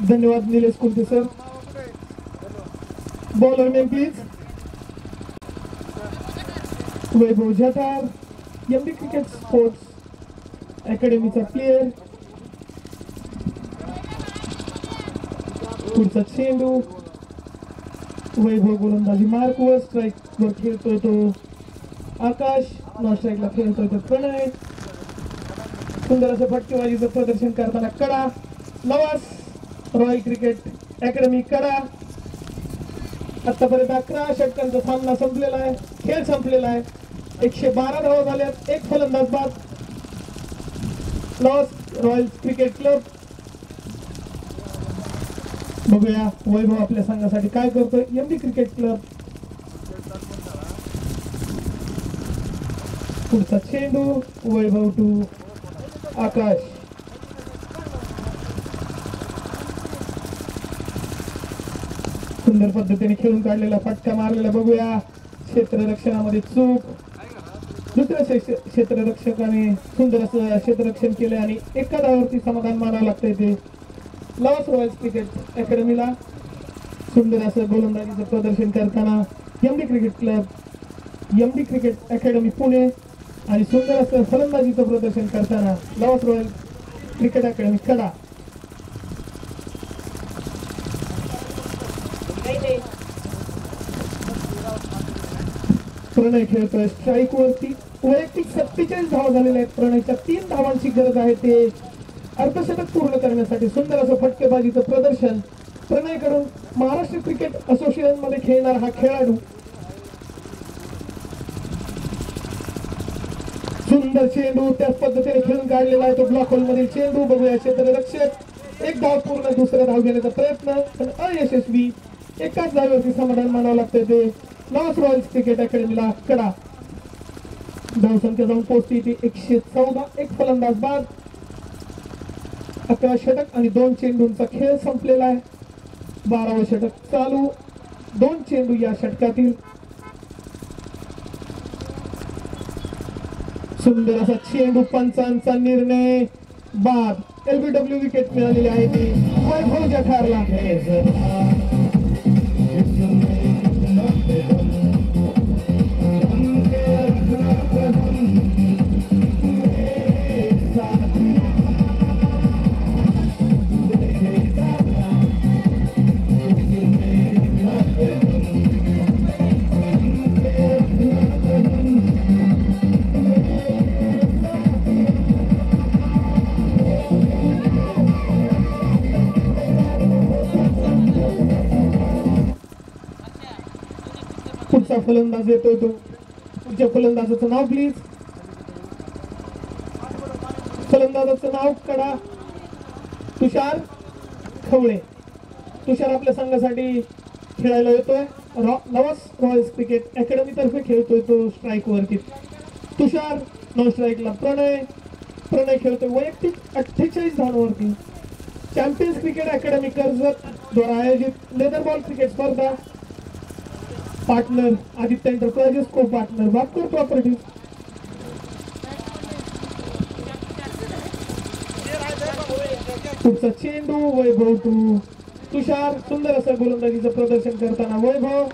धन्यवाद Nilesh Kulte sir. Bowler name please. Vaibhav Jathar, MD cricket sports अकॅडमीचा player. पुढचा चेंडू वैभव गोलंदाजी मार्क वर, स्ट्राईक वर खेळतोय तो आकाश, नॉन स्ट्राईकला खेळतोय तो प्रणय. सुंदर असं फटकेबाजीचं प्रदर्शन करताना कडा. नवास रॉयल क्रिकेट अकॅडमी कडा. आतापर्यंत 11 षटकांचा सामना संपलेला आहे, खेळ संपलेला आहे. 112 धावा झाल्यात, एक फलंदाज बाद. नवास रॉयल क्रिकेट क्लब. बघूया वैभव आपल्या संघासाठी काय करतोय. MD cricket club. पुढचा चेंडू वैभव टू आकाश. सुंदर पद्धतीने खेळून काढलेला फटका मारलेला. बघूया क्षेत्ररक्षणामध्ये चूक. दुसऱ्या क्षेत्ररक्षकाने सुंदर असं क्षेत्ररक्षण केले आणि एका धावावरती समाधान मानावं लागतंय ते लवास रॉयल क्रिकेट अकॅडमीला. सुंदर असं गोलंदाजीचं प्रदर्शन करताना MD cricket club, MD cricket academy Pune आणि सुंदर असं फलंदाजीचं प्रदर्शन करताना लवास रॉयल क्रिकेट अकॅडमी कडा. प्रणय खेळतोय स्ट्राईक वरती. वैयक्तिक 47 धावा झालेल्या आहेत. प्रणयच्या 3 धावांची गरज आहे ते अर्धशतक पूर्ण करण्यासाठी. सुंदर असं फटकेबाजीचं प्रदर्शन प्रणयकडून. महाराष्ट्र क्रिकेट असोसिएशन मध्ये खेळणारा हा खेळाडू. सुंदर चेंडू त्याच पद्धतीने खेळून काढलेला आहे तो ब्लॉक होल मधील चेंडू. बघूया क्षेत्ररक्षक एक धाव पूर्ण, दुसरा धाव घेण्याचा प्रयत्न पण अयशस्वी. एकाच धावेवरती समाधान मानावं लागतंय ते लॉस रॉयल क्रिकेट अकॅडमीला कडा. धावसंख्या जाऊन पोहोचते ती 114. एक फलंदाज बाद. 11 षटक आणि 2 चेंडूंचा खेळ संपलेला आहे. 12वे षटक चालू. 2 चेंडू या षटकातील. सुंदर असा चेंडू, पंचांचा निर्णय बाद. LBW विकेट मिळालेली आहे ती वैभव जठारला. पुढचा फलंदाज येतोय तो. पुढच्या फलंदाजाचं नाव प्लीज. फलंदाजाचं नाव कडा तुषार खवळे. तुषार आपल्या संघासाठी खेळायला येतोय. नवास रॉयल क्रिकेट अकॅडमी तर्फे खेळतोय तो स्ट्राईक वरती. तुषार नॉन स्ट्राईकला प्रणय. प्रणय खेळतोय वैयक्तिक 48 धावांवरती. चॅम्पियन्स क्रिकेट अकॅडमी कर्जत द्वारा आयोजित लेदर बॉल क्रिकेट स्पर्धा. पार्टनर आदित्य एंटरप्राइजेस, को पार्टनर बापकर प्रॉपर्टीज. पुढचा चेंडू वैभव टू तुषार. सुंदर असं गोलंदाजीचं प्रदर्शन करताना वैभव.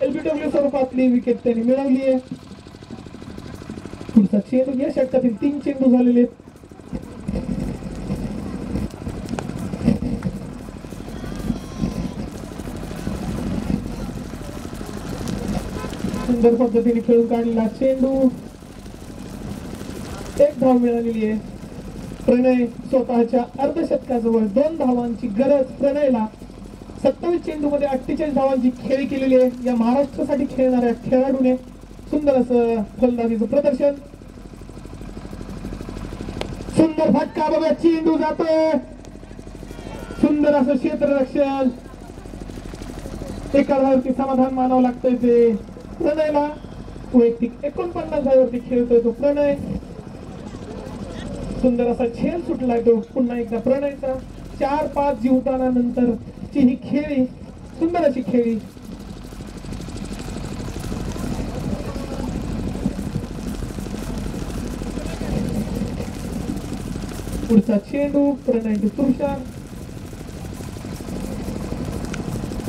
LBW स्वरूपातली विकेट त्यांनी मिळवली आहे. पुढचा चेंडू. या षटकातील 3 चेंडू झालेले आहेत. सुंदर पद्धतीने खेळून काढलेला चेंडू. 1 धाव मिळालेली आहे. प्रणय स्वतःच्या अर्धशतकाजवळ 2 धावांची गरज प्रणयला. 27 चेंडू मध्ये 48 धावांची खेळी केलेली आहे या महाराष्ट्रासाठी खेळणाऱ्या खेळाडूने. सुंदर असं फलंदाजीचं प्रदर्शन. सुंदर फटका. बघा चेंडू जातोय. सुंदर असं क्षेत्ररक्षण. एका धावावरती समाधान मानावं लागतंय ते प्रणयला. वैयक्तिक 49 धावावरती खेळतोय तो प्रणय. सुंदर असा झेल सुटलाय तो पुन्हा एकदा प्रणयचा. 4-5 जीवताना नंतरची ही खेळी, सुंदर अशी खेळी. पुढचा चेंडू प्रणय तुषार.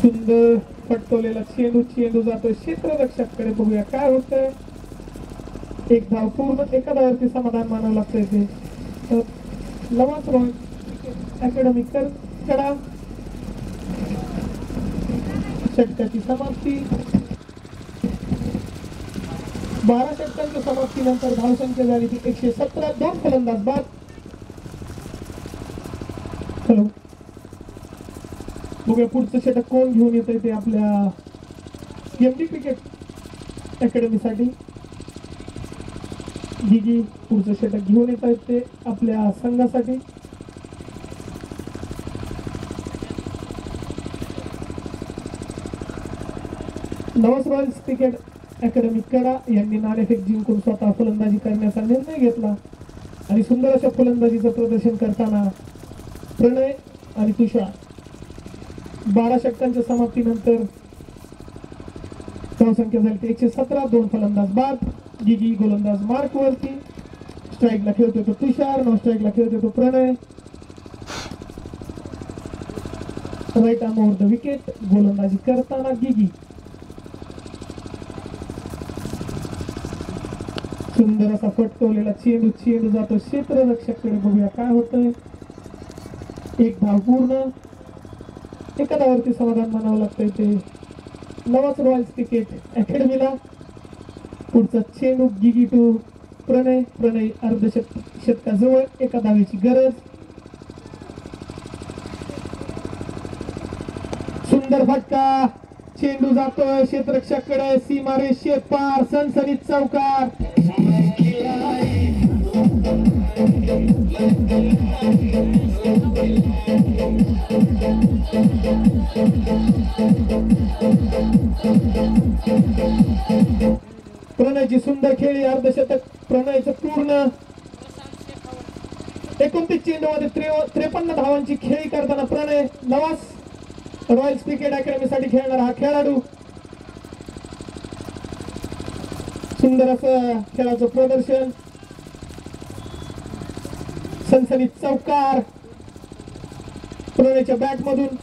सुंदर फटकवलेला चेंडू चेंडू जातोय क्षेत्ररक्षकाकडे. बघूया काय होतंय. एक धाव पूर्ण. एका धावावरती समाधान मानावं लागतंय ते. तर लवास रॉयल अकॅडमी कडा षटकाची समाप्ती. 12 षटकांच्या समाप्तीनंतर धावसंख्या झाली ती 117. 2 फलंदाज बाद. हॅलो, बघूया पुढचं षटक कोण घेऊन येतंय ते आपल्या एमडी क्रिकेट अकॅडमीसाठी. गिगी पुढचं षटक घेऊन येत आहेत ते आपल्या संघासाठी. नवस रॉयल्स क्रिकेट अकॅडमी कडा यांनी नाणेफेक जिंकून स्वतः फलंदाजी करण्याचा निर्णय घेतला आणि सुंदर अशा फलंदाजीचं प्रदर्शन करताना प्रणय आणि तुषार 12 षटकांच्या समाप्तीनंतर धावसंख्या झाली 117. 2 फलंदाज बाद. गिगी गोलंदाज मार्क वरती. स्ट्राईकला खेळतोय तो तुषार. नो स्ट्राईकला खेळतोय तो Pranay. Right arm over the wicket. गोलंदाजी करताना गिगी. सुंदर असा फटकवलेला चेंडू चेंडू जातो क्षेत्ररक्षकाकडे. बघूया काय होतंय. एक धाव पूर्ण. एका धावावरती समाधान मानावं लागतंय ते नवास रॉयल्स क्रिकेट अकॅडमीला. पुढचा चेंडू गिगी टू प्रणय. प्रणय अर्धशतकाजवळ. एका धावेची गरज. सुंदर फटका. चेंडू जातोय क्षेत्ररक्षकाकडे. सीमारेषे पार. सनसनीत चौकार. प्रणयची सुंदर खेळी. अर्धशतक प्रणयचं पूर्ण. 29 चेंडूमध्ये 53 धावांची खेळी करताना प्रणय नवास रॉयल्स क्रिकेट अकॅडमीसाठी खेळणारा हा खेळाडू. सुंदर असं खेळाचं प्रदर्शन. सनसनीत चौकार प्रणयच्या बॅट मधून.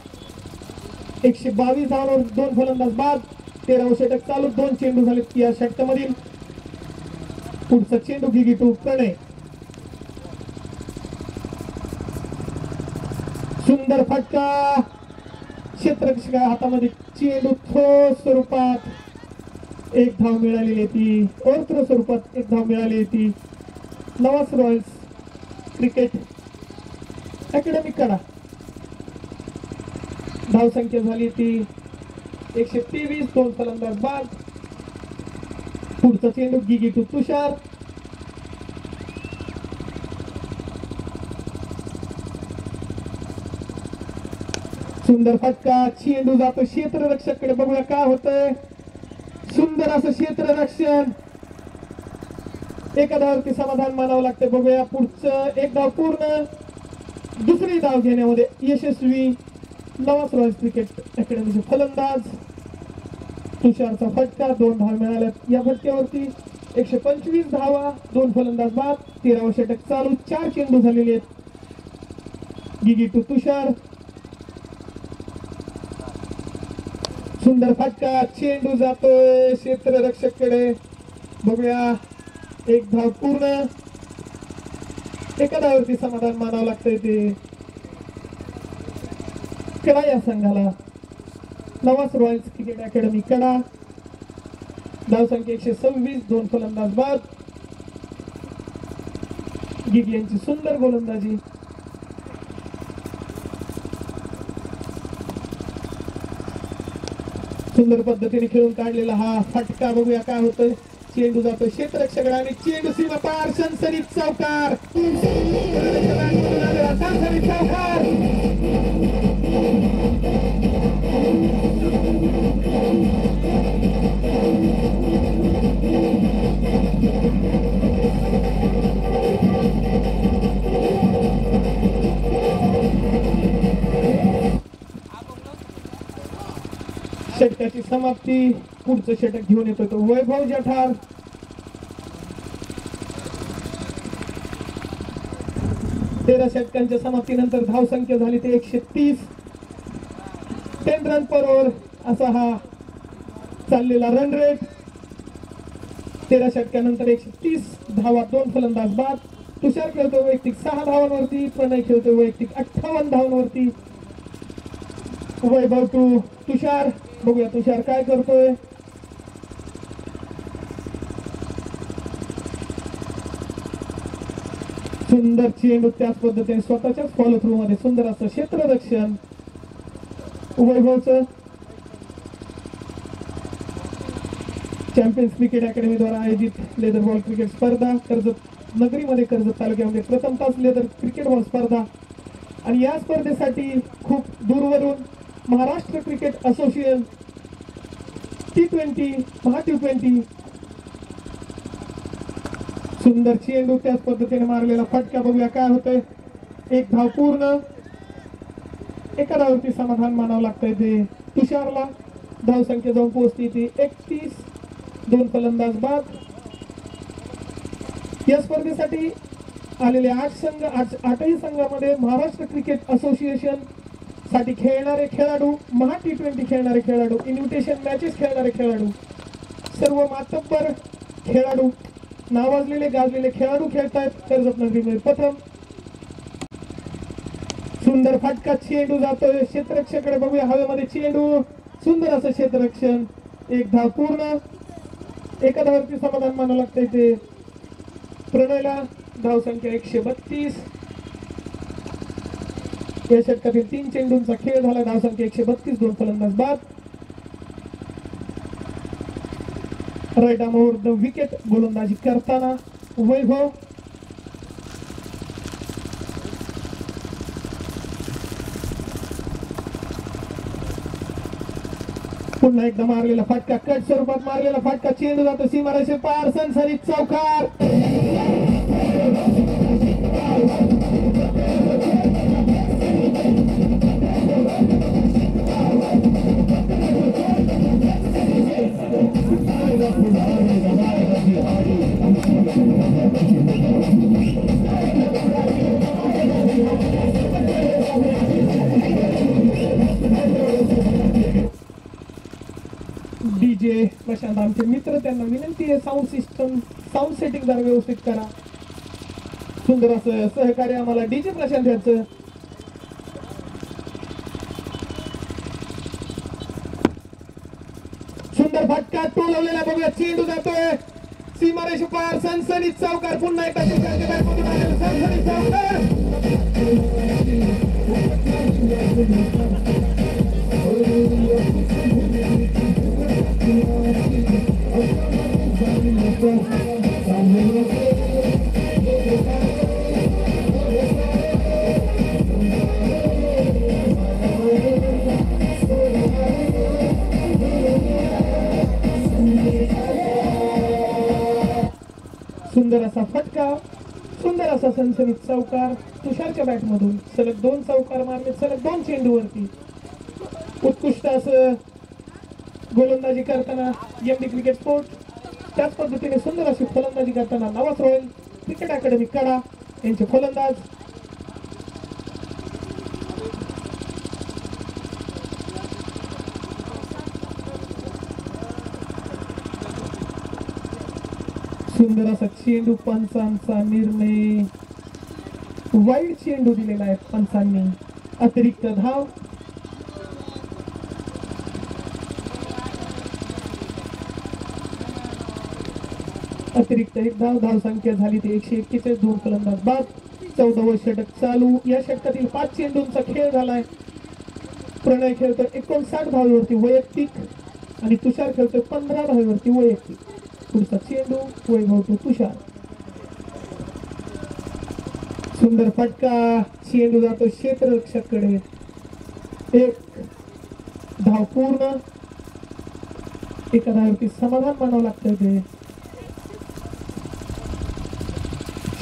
122 धावांवर 2 फलंदाज बाद. 13वे षटक चालू. 2 चेंडू झाले या षटकामधील. पुढचा चेंडू गिगी टू प्रणय. सुंदर फटका. क्षेत्ररक्षका हातामध्ये चेंडू ठोस स्वरूपात. एक धाव मिळालेली ती. ओव्हर स्वरूपात एक धाव मिळाली ती नवास रॉयल्स क्रिकेट अकॅडमी कडा. धावसंख्या झाली ती 123. 2 फलंदाज बाद. पुढचा चेंडू गिगी टू तुषार. सुंदर फटका. चेंडू जातो क्षेत्ररक्षकाकडे. बघूया काय होतंय. सुंदर असं क्षेत्ररक्षण. एका धावावरती समाधान मानावं लागतंय. बघूया पुढचं. एक धाव पूर्ण. दुसरी धाव घेण्यामध्ये यशस्वी नवास रॉयल्स क्रिकेट अकॅडमीचे फलंदाज. तुषारचा फटका. 2 धावा मिळाल्यात या फटक्यावरती. 125 धावा. 2 फलंदाज बाद. 13वे षटक चालू. 4 चेंडू झालेले आहेत. गिगी टू तुषार. सुंदर फटका. चेंडू जातोय क्षेत्ररक्षकाकडे. बघूया. एक धाव पूर्ण. एका धावावरती समाधान मानावं लागतंय ते कडा या संघाला. नवास रॉयल्स क्रिकेट अकॅडमी कडा. धावसंख्या 126. 2 फलंदाज बाद. गिगी यांची सुंदर गोलंदाजी. सुंदर पद्धतीने खेळून काढलेला हा फटका. बघूया काय होतंय. चेंडू जातो क्षेत्ररक्षकाकडे आणि चेंडू सीमा पार. सनसनीत चौकार. सनसनीत चौकार. षटकाची समाप्ती. पुढचं षटक घेऊन येतो तो वैभव जठार. तेरा षटकांच्या समाप्तीनंतर धावसंख्या झाली ते 130. 10 10 रन पर ओव्हर असा हा चाललेला रन रेट. 13 षटकानंतर 130 धावा, 2 फलंदाज बाद. तुषार खेळतो वैयक्तिक 6 धावांवरती, प्रणय खेळतो वैयक्तिक 58 धावांवरती. वैभव टू तुषार, बघूया तुषार काय करतोय. सुंदर चेंडू, त्याच पद्धतीने स्वतःच्याच फॉलो थ्रू मध्ये सुंदर असं क्षेत्ररक्षण वैभवचं. चॅम्पियन्स क्रिकेट अकॅडमी द्वारा आयोजित लेदर बॉल क्रिकेट स्पर्धा कर्जत नगरीमध्ये, कर्जत तालुक्यामध्ये प्रथम तास लेदर क्रिकेट बॉल स्पर्धा. आणि या स्पर्धेसाठी खूप दूरवरून महाराष्ट्र क्रिकेट असोसिएशन T20 महा T20 सुंदर चेंडू, त्याच पद्धतीने मारलेला फटका. बघूया काय होतंय. 1 धाव पूर्ण, एका धावावरती समाधान मानावं लागतंय ते तुषारला. धाव संख्या जाऊन पोहोचते ती 31, 2 फलंदाज बाद. या स्पर्धेसाठी आलेले 8 संघ, 8ही संघामध्ये महाराष्ट्र क्रिकेट असोसिएशन साठी खेळणारे खेळाडू, महा T20 खेळणारे खेळाडू, इन्व्हिटेशन मॅचेस खेळणारे खेळाडू, सर्व मातब्बर खेळाडू, नावाजलेले गाजलेले खेळाडू खेळतायत कर्जत नगरीमध्ये प्रथम. सुंदर फटका, चेंडू जातोय क्षेत्ररक्षकाकडे. बघूया हवेमध्ये चेंडू, सुंदर असं क्षेत्ररक्षण. 1 धाव पूर्ण, एका धावावरती समाधान मानावं लागतंय ते प्रणयला. धाव संख्या 132. या षटकातील 3 चेंडूंचा खेळ झाला. धाव संख्या 132, 2 फलंदाज बाद. Right arm over the wicket गोलंदाजी करताना वैभव. पुन्हा एकदा मारलेला फटका, कट स्वरूपात मारलेला फटका, चेंडू जातो सीमारेषे पार, सनसनीत चौकार. डीजे प्रशांत आमचे मित्र, त्यांना विनंती आहे साऊंड सिस्टम, साऊंड सेटिंग जरा व्यवस्थित करा. सुंदर असं सहकार्य आम्हाला डीजे प्रशांत यांचं. सुंदर फटका टोलवलेला, बघूया चेंडू जातोय सीमारेषे पार, सनसनीत चौकार. पुन्हा एकदा सनसनीत चौकार. सुंदर असा फटका, सुंदर असा सनसनीत चौकार. तुषारच्या बॅट मधून सलग 2 चौकार मारले, सलग 2 चेंडूवरती. उत्कृष्ट असं गोलंदाजी करताना एमडी क्रिकेट स्पोर्ट, त्याच पद्धतीने सुंदर अशी फलंदाजी करताना नवास रॉयल क्रिकेट अकॅडमी कडा यांचे फलंदाज. सुंदर असा चेंडू, पंचांचा निर्णय वाईड चेंडू दिलेला आहे पंचांनी. अतिरिक्त धाव. अतिरिक्त 1 धाव. धाव संख्या झाली ती 141, 2 फलंदाज बाद. 14वे षटक चालू. या षटकातील 5 चेंडूंचा खेळ झालाय. प्रणय खेळतोय 59 धावेवरती वैयक्तिक आणि तुषार खेळतोय 15 धावेवरती वैयक्तिक. पुढचा चेंडू वैभव टू तुषार. सुंदर फटका, चेंडू जातो क्षेत्ररक्षकाकडे. 1 धाव पूर्ण, एका धावेवरती समाधान मानावं लागतंय ते.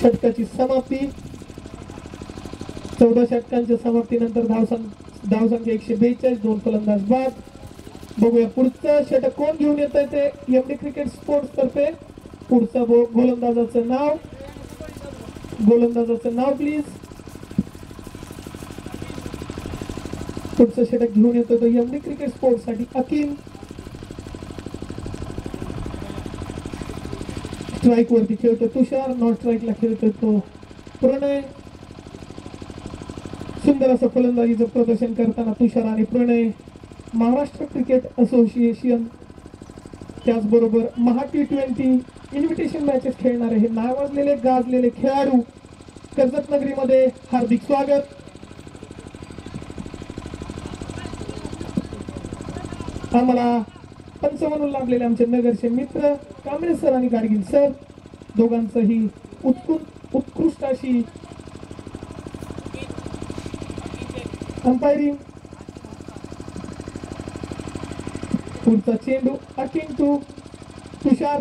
षटकाची समाप्ती. 14 षटकांच्या समाप्तीनंतर धाव संख्या 142, 2 फलंदाज बाद. बघूया पुढचं षटक कोण घेऊन येत आहे ते एमडी क्रिकेट स्पोर्ट्स तर्फे. पुढचं गोलंदाजाचं नाव, गोलंदाजाचं नाव प्लीज. पुढचं षटक घेऊन येतो तो एमडी क्रिकेट स्पोर्ट्स साठी अकिन. स्ट्राईक वरती खेळतो तुषार, नॉन स्ट्राईकला खेळतो तो प्रणय. सुंदर असं फलंदाजीचं प्रदर्शन करताना तुषार आणि प्रणय. महाराष्ट्र क्रिकेट असोसिएशन त्याचबरोबर महा T20 इन्व्हिटेशन मॅचेस खेळणारे हे नावाजलेले गाजलेले खेळाडू कर्जत नगरीमध्ये हार्दिक स्वागत. आम्हाला पंच म्हणून लागलेले आमचे नगरचे मित्र कांबळे सर आणि गाडगीळ सर दोघांचंही उत्कृष्ट अशी अंपायरिंग. पुढचा चेंडू अकिन टू तुषार.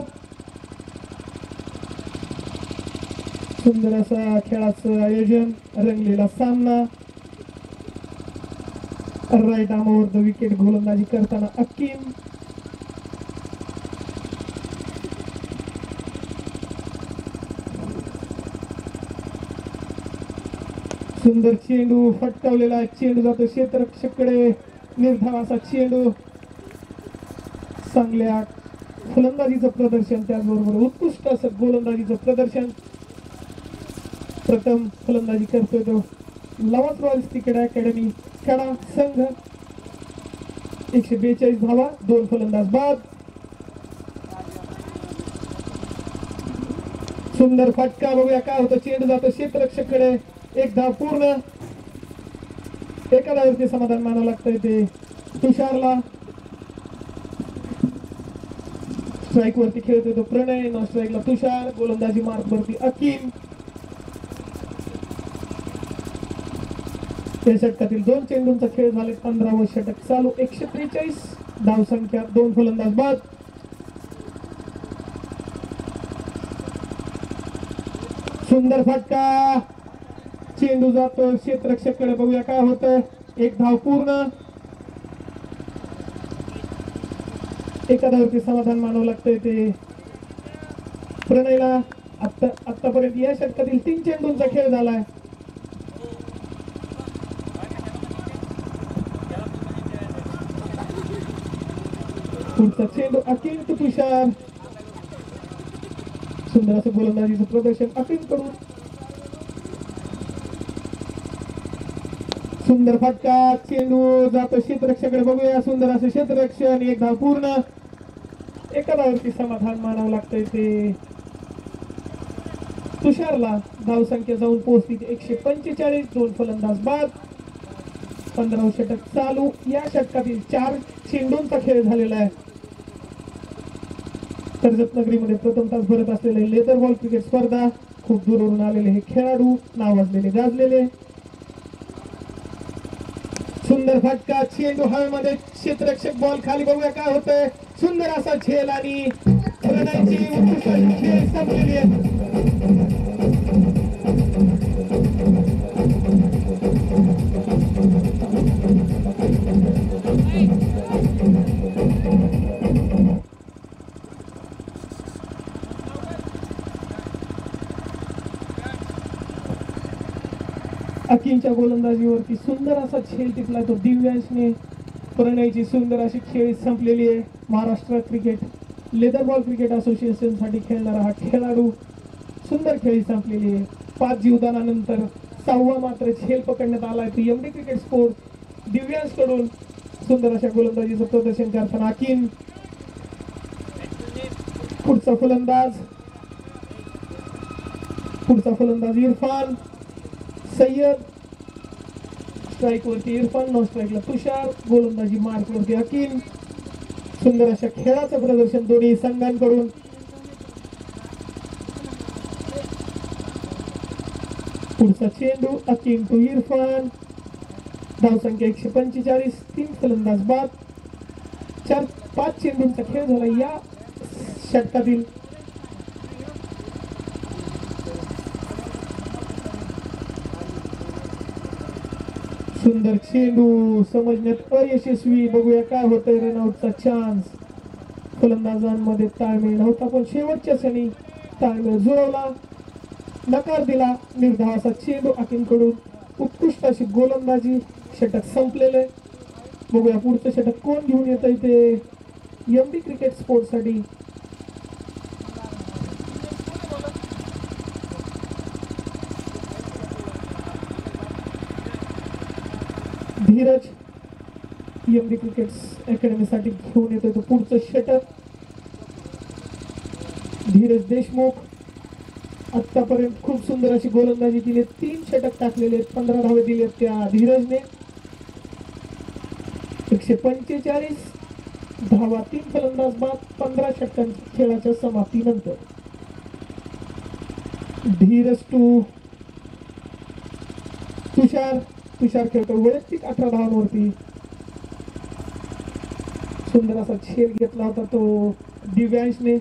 सुंदर असा खेळाचं आयोजन, रंगलेला सामना. राईट आर्मवर द विकेट गोलंदाजी करताना अकिन. सुंदर चेंडू फटकावलेला चेंडू जातो क्षेत्ररक्षकाकडे. निर्धाव असा चेंडू. चांगल्या फलंदाजीचं प्रदर्शन त्याचबरोबर उत्कृष्ट असं गोलंदाजीचं प्रदर्शन. प्रथम फलंदाजी करतोय तो लवास रॉयल्स क्रिकेट अकॅडमी कडा संघ. 142 धावा, 2 फलंदाज बाद. सुंदर फटका, बघूया काय होतं. चेंडू जातो क्षेत्ररक्षकाकडे. 1 धाव पूर्ण. एका धावेवरती समाधान मानावं लागतंय ते तुषारला. स्ट्राईक वरती खेळतोय तो प्रणय, नॉन स्ट्राईकला तुषार. गोलंदाजी मार्क वरती अकिन. या षटकातील 2 चेंडूंचा खेळ झाले. 15वे षटक चालू. 143 धाव संख्या, 2 फलंदाज बाद. सुंदर फटका, चेंडू जातो क्षेत्ररक्षकाकडे. बघूया काय होतं. 1 धाव पूर्ण. एका धावेवरती समाधान मानावं लागतंय ते प्रणयला. आतापर्यंत या षटकातील 3 चेंडूंचा खेळ झालाय. पुढचा चेंडू अकिन टू तुषार. सुंदर असं गोलंदाजीचं प्रदर्शन अकिन कडून. सुंदर फटका, चेंडू जातो क्षेत्ररक्षकाकडे. बघूया सुंदर असं क्षेत्ररक्षण. 1 धाव पूर्ण. एका धावेवरती समाधान मानावं लागतंय ते तुषारला. धाव संख्या जाऊन पोहोचली 145, 2 फलंदाज बाद. 15वे षटक चालू. या षटकातील 4 चेंडूंचा खेळ झालेला आहे. कर्जत नगरीमध्ये प्रथम तास भरत असलेले लेदर बॉल क्रिकेट स्पर्धा. खूप दूरवरून आलेले हे खेळाडू, नावाजलेले गाजलेले. सुंदर फटका, चेंडू हवेमध्ये, क्षेत्ररक्षक बॉल खाली. बघूया काय होतंय. सुंदर असा झेल आणि प्रणयची उत्कृष्ट खेळ संपलेली आहे. अकिनच्या गोलंदाजीवरती सुंदर असा झेल टिपला तो दिव्यांशने. प्रणयची सुंदर अशी खेळी संपलेली आहे. Maharashtra cricket leather ball cricket association साठी खेळणारा हा खेळाडू. सुंदर खेळी संपलेली आहे. 5 जीवदानानंतर 6वा मात्र झेल पकडण्यात आलाय तो एमडी क्रिकेट स्पोर्ट दिव्यांश कडून. सुंदर अशा गोलंदाजीचं प्रदर्शन करताना अकिन. पुढचा फलंदाज इरफान सय्यद. स्ट्राईक वरती इरफान, नॉन स्ट्राईकला तुषार. गोलंदाजी मार्क वरती अकिन. सुंदर अशा खेळाचं प्रदर्शन दोन्ही संघांकडून. पुढचा चेंडू अकिन टू इरफान. धाव संख्या 145, 3 फलंदाज बाद. 5 चेंडूंचा खेळ झाला या षटकातील. सुंदर चेंडू समजण्यात अयशस्वी. बघूया काय होतंय. रनआउटचा चान्स. फलंदाजांमध्ये ताळमेळ नव्हता पण शेवटच्या क्षणी ताळमेळ जुळवला, नकार दिला. निर्धाव असा चेंडू अकिन कडून. उत्कृष्ट अशी गोलंदाजी. षटक संपलेले. बघूया पुढचं षटक कोण घेऊन येत इथे एमडी क्रिकेट स्पोर्ट्स साठी. धीरज एमडी क्रिकेट अकॅडमी साठी घेऊन येतोय तो पुढचं षटक. धीरज देशमुख आतापर्यंत खूप सुंदर अशी गोलंदाजी केली. 3 षटक टाकलेले आहेत, 15 धावे दिलेत त्या धीरजने. 145 धावा, 3 फलंदाज बाद, 15 षटकांच्या खेळाच्या समाप्तीनंतर. धीरज टू तुषार खेळतो वैयक्तिक 18 धावांवरती. सुंदर असा झेल घेतला होता तो दिव्यांशने.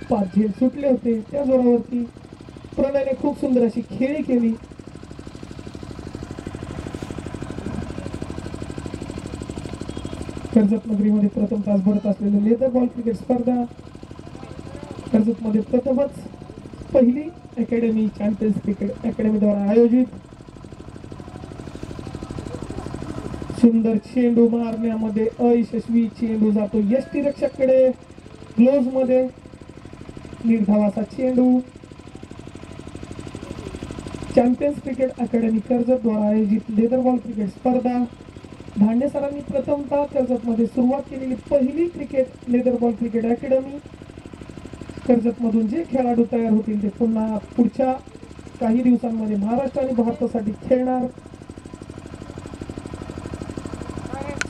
5 झेल सुटले होते त्या जोरावरती प्रणयने खूप सुंदर अशी खेळी केली. कर्जत नगरीमध्ये प्रथम तास भरत असलेली लेदर बॉल क्रिकेट स्पर्धा. कर्जतमध्ये प्रथमच पहिली अकॅडमी चॅम्पियन्स क्रिकेट अकॅडमीद्वारा आयोजित. सुंदर चेंडू मारण्यामध्ये अयशस्वी, चेंडू जातो यष्टीरक्षककडे. ग्लोव्ज मध्ये निर्धावाचा चेंडू. चॅम्पियन्स क्रिकेट अकॅडमी कर्जत द्वारा आयोजित लेदर बॉल क्रिकेट स्पर्धा. धांडे सरांनी प्रथमतः कर्जतमध्ये सुरुवात केलेली पहिली cricket leather ball cricket academy. कर्जतमधून जे खेळाडू तयार होतील ते पुन्हा पुढच्या काही दिवसांमध्ये महाराष्ट्र आणि भारतासाठी खेळणार.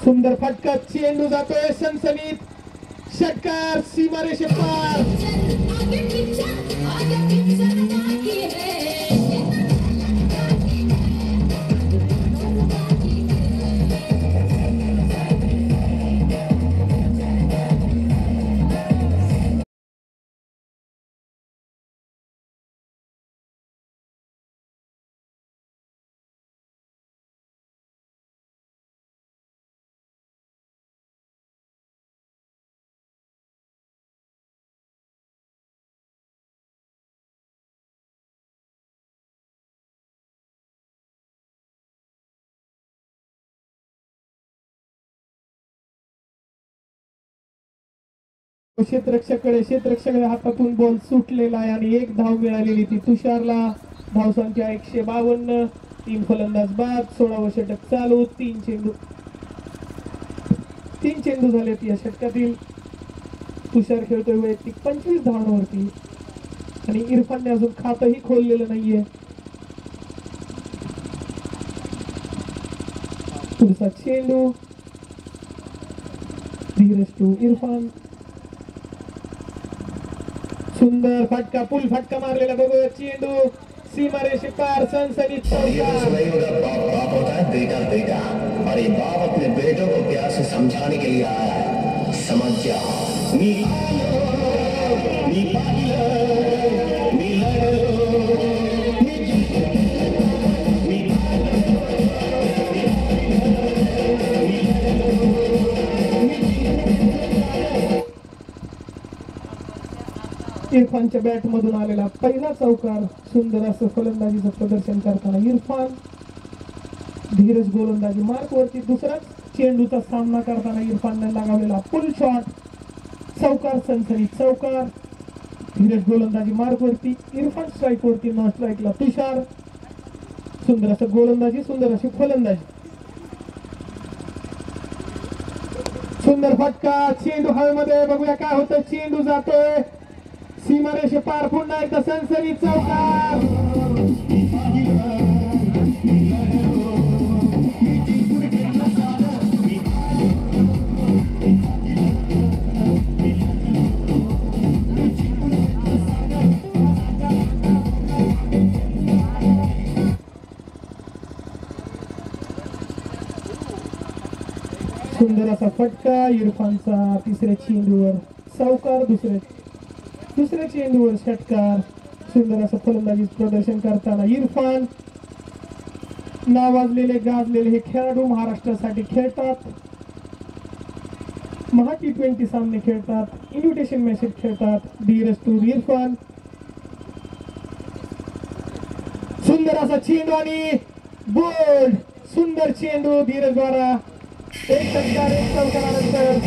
सुंदर फटका, चेंडू जातोय सनसनीत, षटकार सीमारेषे पार. क्षेत्ररक्षकाकडे हातातून बॉल सुटलेला आहे आणि 1 धाव मिळालेली ती तुषारला. धावसंख्या 152, 3 फलंदाज बाद, 16व षटक चालू. 3 चेंडू झालेत या षटकातील. तुषार खेळतोय वैयक्तिक 25 धावांवरती आणि इरफानने अजून खातही खोललेलं नाहीये. पुढचा चेंडू, धीरज टू इरफान. सुंदर फटका, पुल फटका मारलेला बघूया. चेंडू सीमारेषे पार, सनसनीत बाप होता है बेटा बेटा, और ये बाप अपने बेटों को प्यार से समझाने के लिए आया है. समझ जा. इरफानच्या बॅट मधून आलेला पहिला चौकार. सुंदर असं फलंदाजीचं प्रदर्शन करताना इरफान. धीरज गोलंदाजी मार्क वरती. दुसराच चेंडूचा सामना करताना इरफानने लगावलेला पुल शॉट, चौकार, सनसनीत चौकार. धीरज गोलंदाजी मार्क वरती, इरफान स्ट्राईक वरती, नॉन स्ट्राईकला तुषार. सुंदर असं गोलंदाजी, सुंदर अशी फलंदाजी. सुंदर फटका, चेंडू हवेमध्ये. बघूया काय होतं. चेंडू जातोय सीमारेषे पार. पुन्हा एकदा सनसनीत चौकार. सुंदर असा फटका इरफानचा. तिसऱ्या चेंडूवर चौकार, दुसऱ्या चेंडूवर षटकार. सुंदर असं फलंदाजी प्रदर्शन करताना इरफान. नावाजलेले गाजलेले हे खेळाडू महाराष्ट्रासाठी खेळतात. महा T20 सामने खेळतात, इन्व्हिटेशन मॅचेस खेळतात. धीरज टू इरफान. सुंदर असा चेंडू आणि बोल्ड. सुंदर चेंडू धीरज द्वारा. एक षटकार एक चौकारानंतर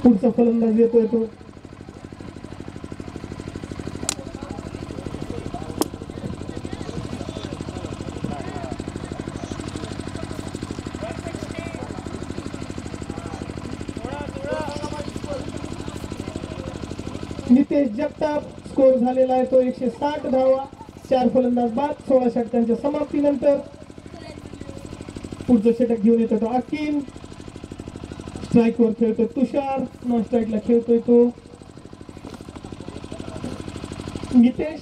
पुढचा फलंदाज येतोय तो नितेश जगताप. स्कोर झालेला आहे तो 160 धावा. 4 फलंदाज बाद. 16 षटकांच्या समाप्तीनंतर पुढचं षटक घेऊन येतो तो अकीम. स्ट्राईकवर खेळतोय तुषार. नॉन स्ट्राईकला खेळतोय तो नितेश.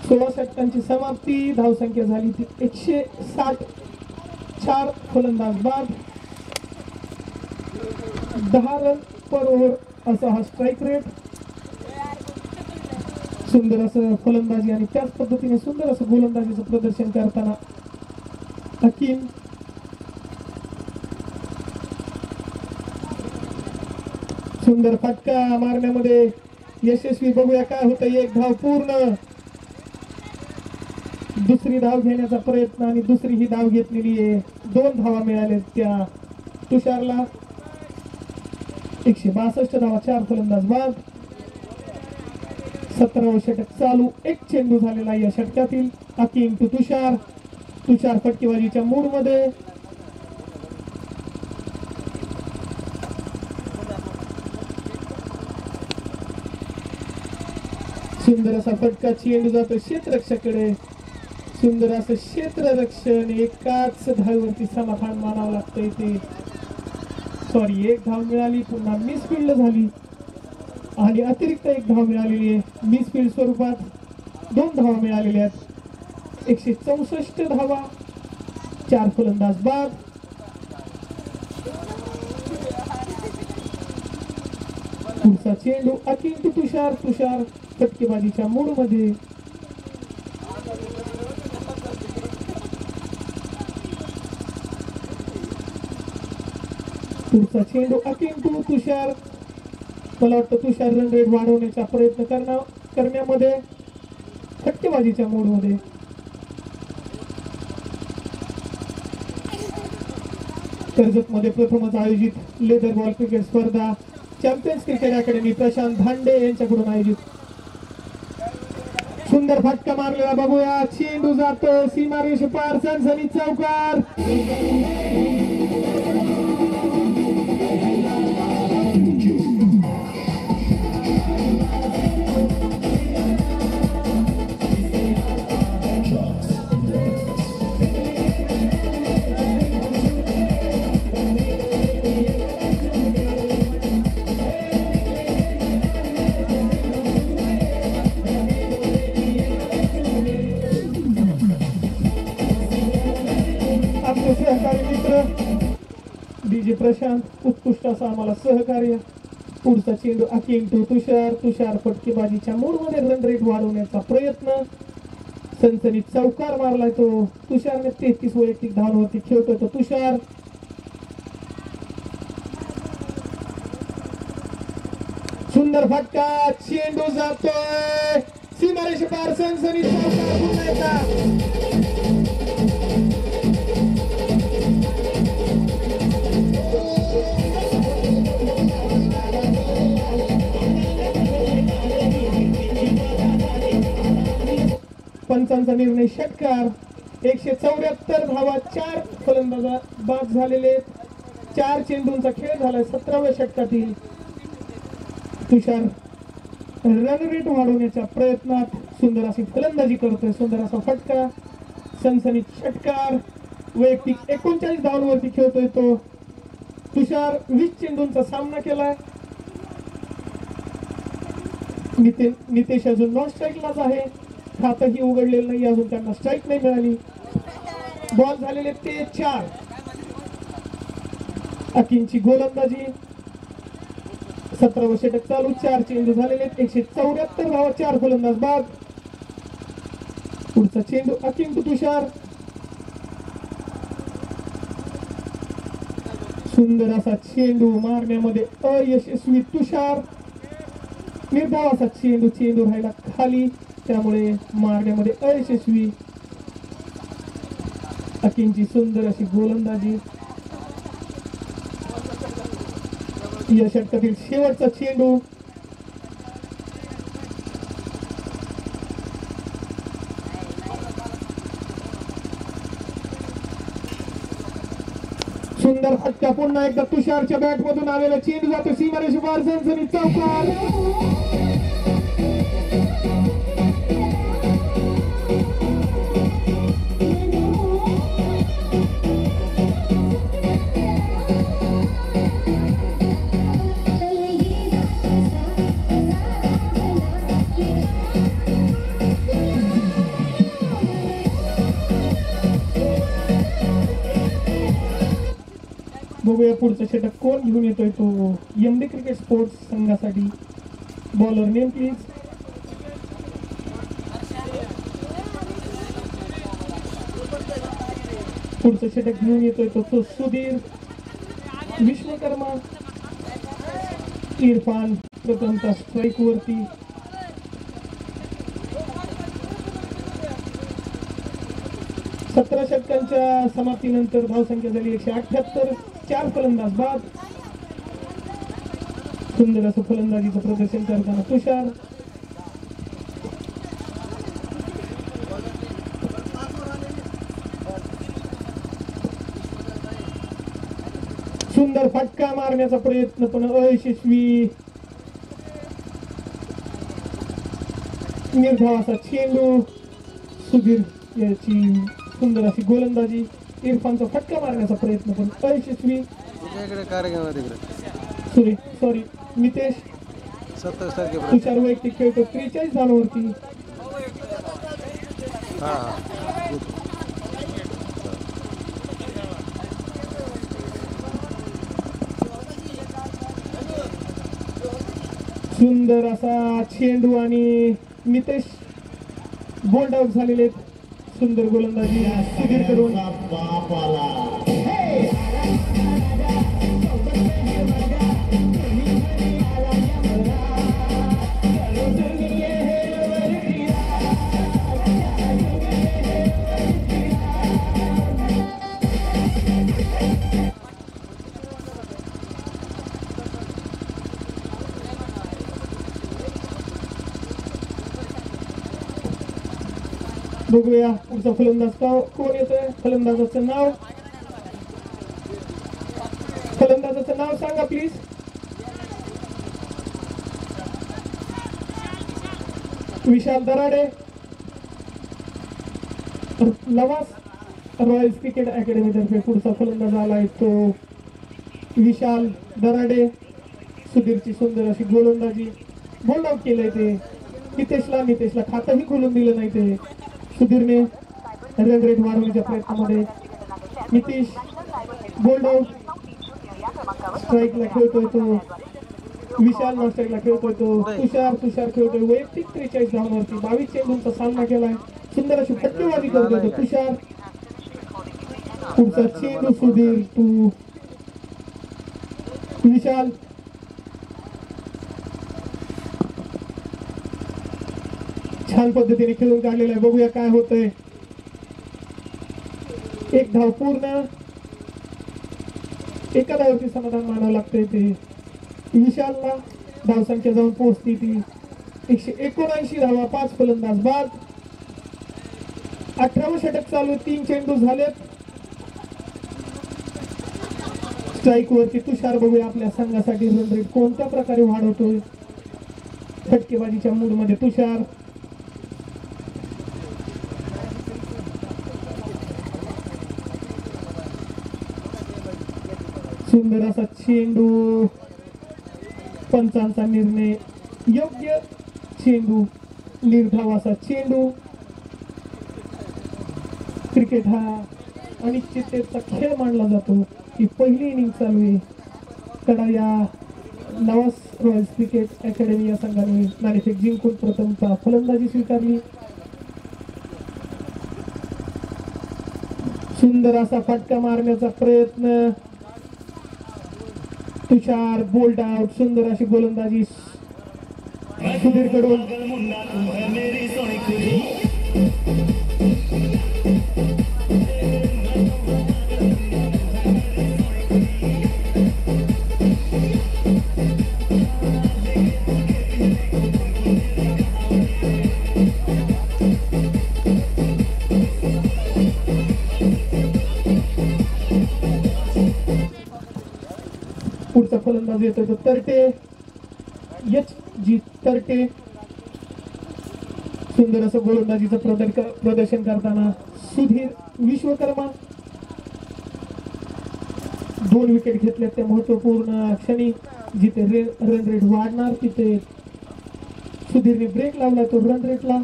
16 षटकांची समाप्ती. धावसंख्या झाली ती 160. 4 फलंदाज बाद. 10 रन पर ओव्हर असा हा स्ट्राईक रेट. सुंदर असं फलंदाजी आणि त्याच पद्धतीने सुंदर असं गोलंदाजीचं प्रदर्शन करताना हकीम. सुंदर फटका मारण्यामध्ये यशस्वी. बघूया काय होतं. एक धाव पूर्ण. दुसरी धाव घेण्याचा प्रयत्न आणि दुसरी ही धाव घेतलेली आहे. 2 धावा मिळाल्या त्या तुषारला. 162 धावा. 4 फलंदाज बाद. 17वे षटक चालू. एक चेंडू झालेला या षटकातील. हकीम टू तुषार. तुषार फटकेबाजीच्या मूड मध्ये. सुंदर असा फटका. चेंडू जातो क्षेत्ररक्षकाकडे. सुंदर असं क्षेत्ररक्षण. एकाच धावेवरती समाधान मानावं लागतंय ते. सॉरी, एक धाव मिळाली. पुन्हा मिसफिल्ड झाली आणि अतिरिक्त एक धाव मिळालेली आहे. मिसफिल्ड स्वरूपात 2 धावा मिळालेल्या आहेत. 164 धावा. 4 फलंदाज बाद. पुढचा चेंडू अकीम टू तुषार. तुषार फटकेबाजीच्या मूड मध्ये. पुढचा चेंडू अकीम टू तुषार. मला वाटतं तुषार रन रेट वाढवण्याचा प्रयत्न करण्यामध्ये फटकेबाजीच्या मूड मध्ये. कर्जत मध्ये प्रथमच आयोजित लेदर बॉल क्रिकेट स्पर्धा champions cricket academy Prashant Dhande यांच्याकडून आयोजित. सुंदर फटका मारलेला बघूया. चेंडू जातो सीमारेष पार. सनसनीत चौकार. सहकारी मित्र डीजे प्रशांत उत्कृष्ट असं आम्हाला सहकार्य. पुढचा चेंडू अकीम टू तुषार. तुषार फटकेबाजीच्या मूड मध्ये रन रेट वाढवण्याचा प्रयत्न. सनसनीत चौकार मारलाय तो. तुषारने 33 वैयक्तिक धावांवरती खेळतोय तो तुषार. सुंदर फटका. चेंडू जातोय सीमारेष पार. सनसनीत चौकार पुन्हा एकदा. 55 निर्णय षटकार. 174 धावा. 4 फलंदाज बाद झालेले. 4 चेंडूंचा खेळ झालाय 17व्या षटकातील. तुषार रन रेट वाढवण्याच्या प्रयत्नात सुंदर अशी फलंदाजी करतोय. सुंदर असा फटका. सनसनीत षटकार. वैयक्तिक 39 धावांवरती खेळतोय तो तुषार. 20 चेंडूंचा सामना केलाय. नितेश अजून नॉन स्ट्राईकलाच आहे. खातही उघडलेलं नाही अजून. त्यांना स्ट्राईक नाही मिळाली. बॉल झालेले ते 4. अकीमची गोलंदाजी. 17वे षटक चालू, 4 चेंडू झालेले, 174 धावा, 4 फलंदाज बाद. पुढचा चेंडू अकिंतु तुषार, सुंदर असा चेंडू मारण्यामध्ये अयशस्वी तुषार. निर्धाव असा चेंडू, चेंडू राहिला खाली त्यामुळे मारण्यामध्ये अयशस्वी. अकिंची सुंदर अशी गोलंदाजी. या षटकातील शेवटचा चेंडू, सुंदर फटका, पुन्हा एकदा तुषारच्या बॅट मधून आलेला चेंडू जातो सीमारेषे पार, सनसनीत चौकार. बघूया पुढचा षटक कोण घेऊन येतोय तो एमडी क्रिकेट स्पोर्ट्स संघासाठी. Bowler name please. पुढचं षटक घेऊन येतोय तो सुधीर विश्वकर्मा. इरफान प्रथमतः स्ट्राईक वरती. सतरा षटकांच्या समाप्तीनंतर धावसंख्या झाली 178, 4 फलंदाज बाद. सुंदर असं फलंदाजीचं प्रदर्शन करताना तुषार. सुंदर फटका मारण्याचा प्रयत्न पण अयशस्वी. निर्धाव असा चेंडू, सुधीर याची सुंदर अशी गोलंदाजी. इरफानचा फटका मारण्याचा प्रयत्न पण अयशस्वी. सॉरी नितेश. तुषार वैयक्तिक खेळतो 43 धावांवरती. सुंदर असा चेंडू आणि नितेश बोल्ड आउट झालेले. सुंदर गोलंदाजी सुधीर कडून. बघूया पुढचा फलंदाज कोण येतोय. फलंदाजाचं नाव, फलंदाजाचं नाव सांगा please. Vishal Darade. Lavasa Royals cricket academy तर्फे पुढचा फलंदाज आलाय तो विशाल दराडे. सुधीरची सुंदर अशी गोलंदाजी. बोल्ड आउट केलंय ते नितेशला खातही खोलून दिलं नाही ते सुधीरने. रन रेट वाढवण्याच्या प्रयत्नामध्ये नितीश बोल्ड आउट. स्ट्राईकला खेळतोय तो विशाल, नॉन स्ट्राईकला खेळतोय तो तुषार खेळतोय वैयक्तिक 43 धावांवरती. 22 चेंडूंचा सामना केलाय. सुंदर अशी फटकेबाजी करतोय तो तुषार. पुढचा चेंडू सुधीर टू विशाल. छान पद्धतीने खेळून काढलेला आहे. बघूया काय होतंय. एक धाव पूर्ण. एका धावावरती समाधान मानावं लागतंय ते विशालला. धावसंख्या जाऊन पोहोचती ती 179 धावा, 5 फलंदाज बाद. 18वं षटक चालू, 3 चेंडू झालेत. स्ट्राईक वरती तुषार. बघूया आपल्या संघासाठी रन रेट कोणत्या प्रकारे वाढवतोय. फटकेबाजीच्या मूड मध्ये तुषार. सुंदर असा चेंडू. पंचांचा निर्णय योग्य. चेंडू निर्धाव असा चेंडू. क्रिकेट हा अनिश्चिततेचा खेळ मानला जातो. ही पहिली इनिंग चालू आहे. कडा या नवास रॉयल्स क्रिकेट अकॅडमी या संघाने नाणेफेक जिंकून प्रथमतः फलंदाजी स्वीकारली. सुंदर असा फटका मारण्याचा प्रयत्न. तुषार बोल्ड आउट. सुंदर अशी गोलंदाजी सुधीर कडून. पुढचा फलंदाज येतोय तो तरटे. H G Tarte. सुंदर असं गोलंदाजीचं प्रदर्शन करताना सुधीर विश्वकर्मा. 2 विकेट घेतल्या त्या महत्वपूर्ण क्षणी. जिथे रन रेट वाढणार तिथे सुधीरने ब्रेक लावला तो रन रेटला.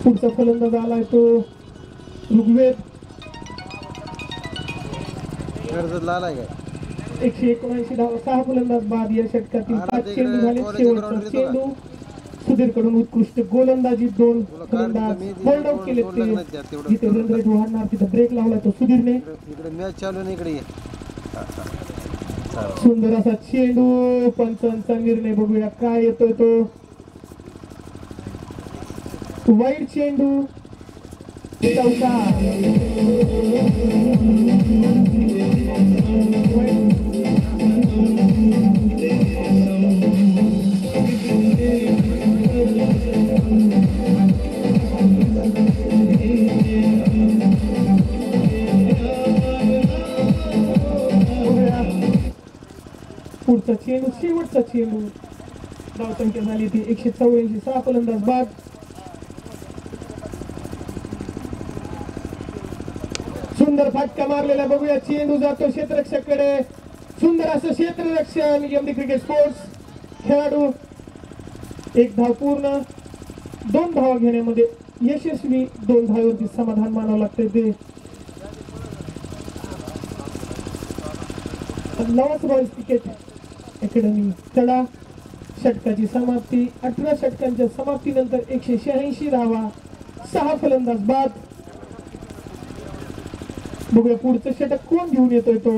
पुढचा फलंदाज आलाय तो ऋग्वेद. 179 धावा. 6 फलंदाज बाद. या षटकातील 5 चेंडू झाले. शेवटचा चेंडू सुधीर कडून उत्कृष्ट गोलंदाजी. 2 फलंदाज होल्ड आउट केले. जिथे रन रेट वाढणार तिथे ब्रेक लावला तो सुधीरने. सुंदर असा चेंडू. पंचांचा निर्णय बघूया काय येतोय तो. वाईड चेंडू. चौका. पुढचा चेंडू. शेवटचा चेंडू. धावसंख्या झाली ती 184. 6 फलंदाज बाद. सुंदर फटका मारलेला बघूया. चेंडू जातो क्षेत्ररक्षकाकडे. सुंदर असं क्षेत्ररक्षण. एमडी क्रिकेट स्पोर्ट्स खेळाडू 1 धाव पूर्ण. 2 धावा घेण्यामध्ये यशस्वी. 2 धावावरती समाधान मानावं लागतंय ते. नवास रॉयल्स क्रिकेट अकॅडमी तडा. षटकाची समाप्ती. 18 षटकांच्या समाप्तीनंतर 186 धावा. 6 फलंदाज बाद. बघूया पुढचं षटक कोण घेऊन येतोय तो.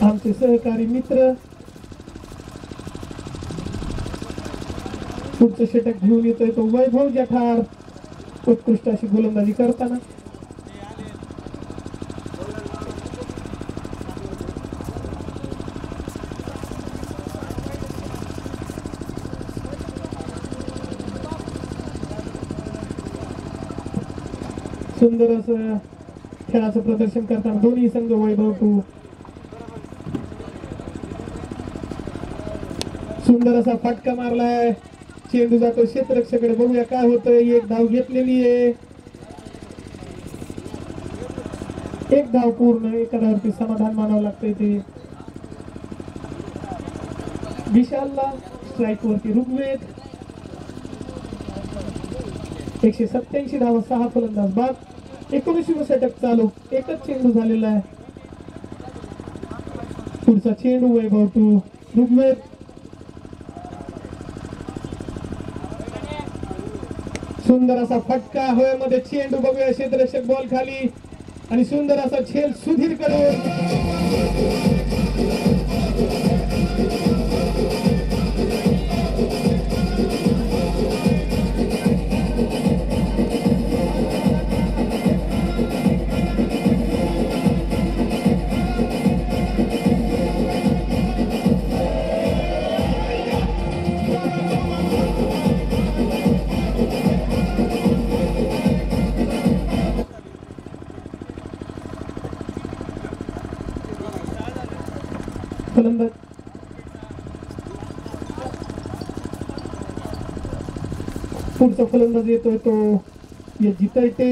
आमचे सहकारी मित्र. पुढचं षटक घेऊन येतोय तो वैभव जठार. उत्कृष्ट अशी गोलंदाजी करताना. सुंदर असं खेळाचं प्रदर्शन करताना दोन्ही संघ. वैभव टू. सुंदर असा फटका मारलाय. चेंडू जातो क्षेत्ररक्षकाकडे. बघूया काय होतंय. 1 धाव घेतलेली आहे. 1 धाव पूर्ण. एका धावावरती समाधान मानावं लागतंय ते. विशालला स्ट्राईक वरती ऋग्वेद. 187 धावा. 6 फलंदाज बाद. 19वे षटक चालू. एकच चेंडू झालेला आहे. पुढचा चेंडू वैभव टू ऋग्वेद. सुंदर असा फटका हवेमध्ये. चेंडू बघूया. क्षेत्ररक्षक बॉल खाली आणि सुंदर असा झेल सुधीर कडून. फलंदाज पुढचा फलंदाज येतोय तो यजी तळटे.